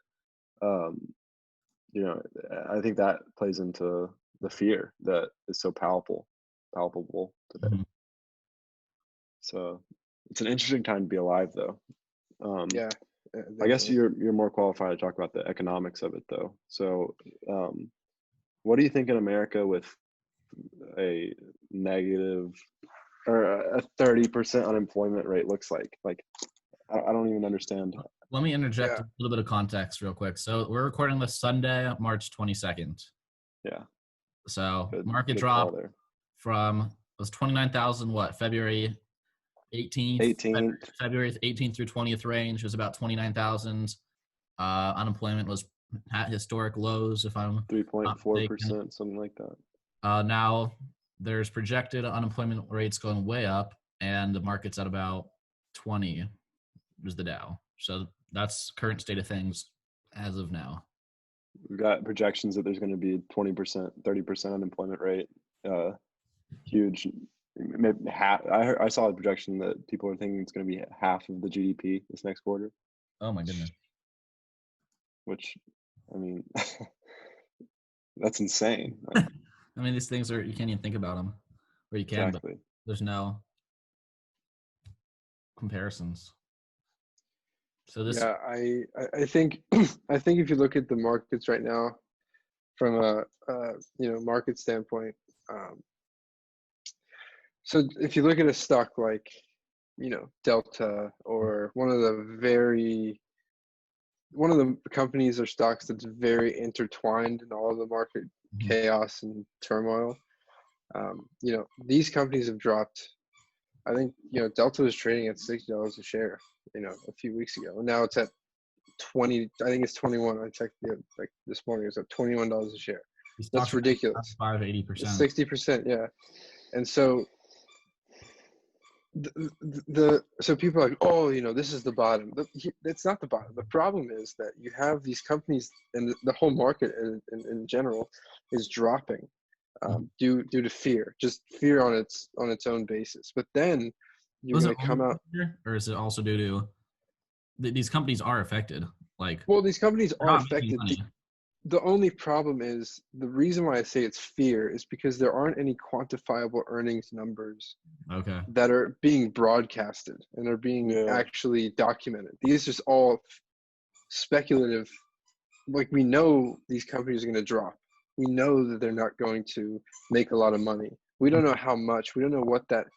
I think that plays into the fear that is so palpable today. Mhm. So it's an interesting time to be alive, though. Yeah. I guess you're more qualified to talk about the economics of it, though. So, what do you think in America with a negative or a 30% unemployment rate looks like? Like, I don't even understand. Let me interject a little bit of context real quick. So we're recording this Sunday, March 22nd. Yeah. So Good market call drop there. from was 29,000 February 18th 18th. February 18th through 20th range was about 29,000. Unemployment was at historic lows, if I'm 3.4%, something like that. Now there's projected unemployment rates going way up, and the market's at about 20 is the Dow. So that's current state of things as of now. We've got projections that there's going to be 20%, 30% unemployment rate. Huge. Maybe half. I saw a projection that people are thinking it's going to be half of the GDP this next quarter. Oh my goodness. Which, I mean, that's insane. I mean, these things you can't even think about them, or you can, Exactly. but there's no comparisons. So this, Yeah, I think I think if you look at the markets right now from a market standpoint, so if you look at a stock like Delta, or one of the companies or stocks that's very intertwined in all of the market chaos and turmoil, these companies have dropped. I think Delta was trading at $60 a share, a few weeks ago. And now it's at 20. I think it's 21. I checked like this morning. It's at $21 a share. That's ridiculous. 80%. 60%, yeah. And so so people are like, oh, this is the bottom. It's not the bottom. The problem is that you have these companies, and the whole market in general is dropping due to fear, just fear on its own basis. But then you're going to come out, or is it also due to these companies are affected? Well, these companies are affected. Money. The only problem is, the reason why I say it's fear is because there aren't any quantifiable earnings numbers that are being broadcasted and are being actually documented. These are just all speculative. Like, we know these companies are going to drop. We know that they're not going to make a lot of money. We don't know how much. We don't know what that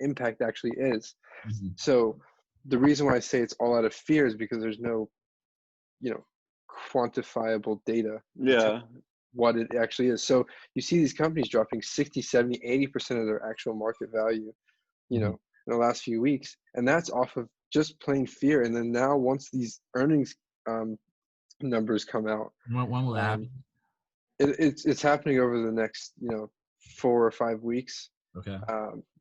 impact actually is. Mm-hmm. So the reason why I say it's all out of fear is because there's no, quantifiable data what it actually is. So you see these companies dropping 60, 70, 80% of their actual market value, in the last few weeks. And that's off of just plain fear. And then now, once these earnings numbers come out, when will that happen? It's happening over the next, 4 or 5 weeks. Okay.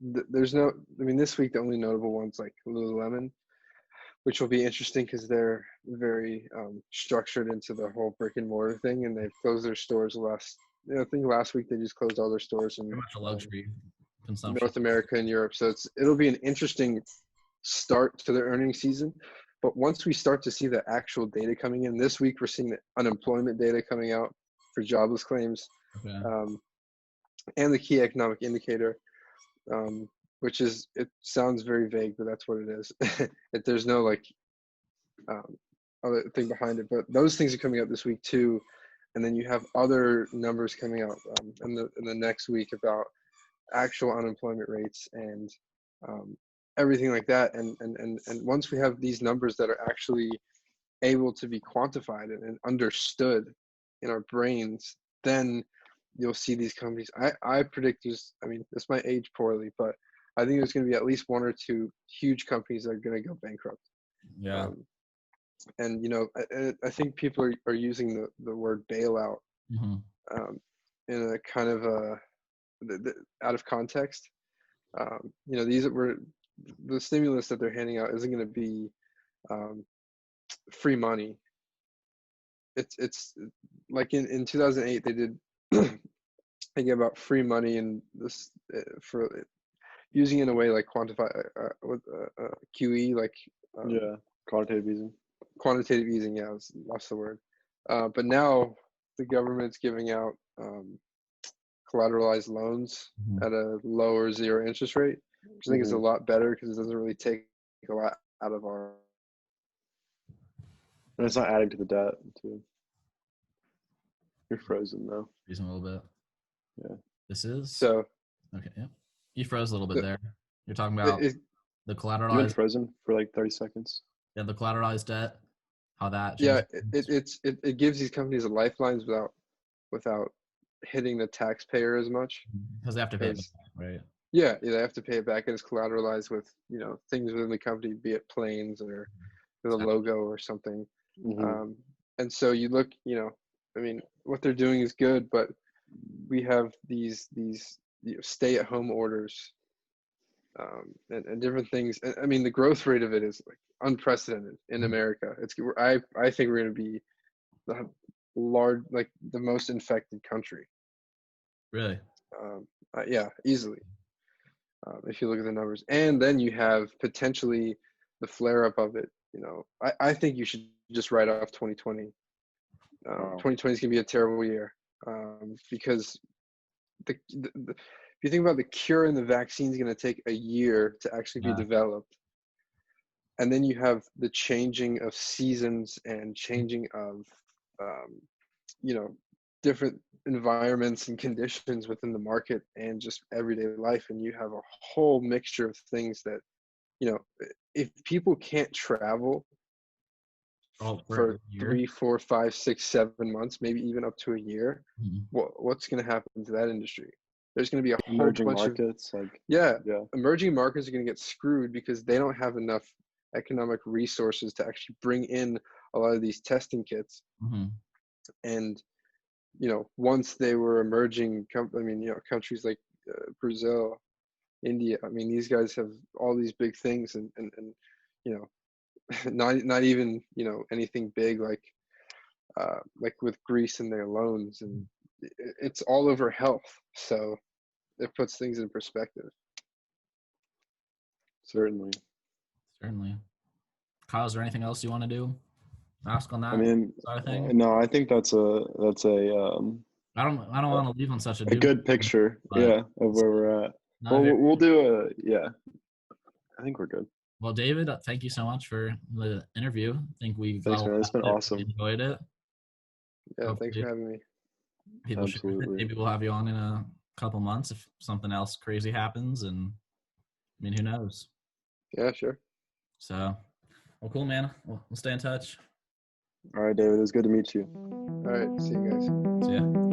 This week, the only notable ones like Lululemon, which will be interesting because they're very structured into the whole brick and mortar thing, and they've closed their stores I think last week they just closed all their stores in much a luxury consumption. North America and Europe. So it'll be an interesting start to the earnings season. But once we start to see the actual data coming in, this week we're seeing the unemployment data coming out for jobless claims, and the key economic indicator, which is, it sounds very vague, but that's what it is. There's no other thing behind it, but those things are coming up this week too. And then you have other numbers coming out in the next week about actual unemployment rates and everything like that. And once we have these numbers that are actually able to be quantified and understood in our brains, then you'll see these companies. I predict this might age poorly, but I think there's going to be at least 1 or 2 huge companies that are going to go bankrupt. Yeah. And I think people are using the word bailout in a kind of out of context. These were the stimulus that they're handing out isn't going to be free money. It's like in 2008 they did they gave out free money, and this for using it in a way like quantify QE, like quantitative easing. Quantitative easing, yeah, lost the word. But now the government's giving out collateralized loans at a lower 0 interest rate, which I think is a lot better because it doesn't really take a lot out of our. And it's not adding to the debt too. You're frozen though. Freezing a little bit. Yeah. This is so. Okay. Yeah. You froze a little bit there. You're talking about the collateralized. You went frozen for like 30 seconds. Yeah, the collateralized debt. How that? Yeah, it gives these companies a lifelines without hitting the taxpayer as much. Because they have to pay it back, right? Yeah, they have to pay it back, and it's collateralized with things within the company, be it planes or with a logo or something. And so you look, what they're doing is good, but we have these stay-at-home orders and different things. I mean, the growth rate of it is like unprecedented in America. I think we're going to be the most infected country. Really? Yeah, easily. If you look at the numbers, and then you have potentially the flare up of it. I think you should just write off 2020. Wow. 2020 is gonna be a terrible year, because if you think about the cure and the vaccine is gonna take a year to actually be developed, and then you have the changing of seasons and changing of different environments and conditions within the market and just everyday life, and you have a whole mixture of things that if people can't travel for a year? 3, 4, 5, 6, 7 months, maybe even up to a year, Mhm. what's going to happen to that industry? There's going to be a whole Emerging bunch markets, of like yeah, yeah. emerging markets are going to get screwed because they don't have enough economic resources to actually bring in a lot of these testing kits. Mhm. And once they were emerging, countries like Brazil, India, these guys have all these big things, and not even anything big like with Greece and their loans, and it's all over health. So it puts things in perspective. Certainly. Kyle, is there anything else you want to do? Ask on that I mean, side of thing? no, I think that's a I don't want to leave on such a good picture, but of where we're at. not Well, very- we'll do I think we're good. Well, David, thank you so much for the interview. I think we Thanks, got man. It's been awesome. enjoyed it. Yeah, Hopefully thanks for having me. people should, Absolutely. maybe we'll have you on in a couple months if something else crazy happens, and who knows. Yeah, sure. So, well, cool, man. We'll stay in touch. All right, David. It was good to meet you. All right, see you guys. See ya.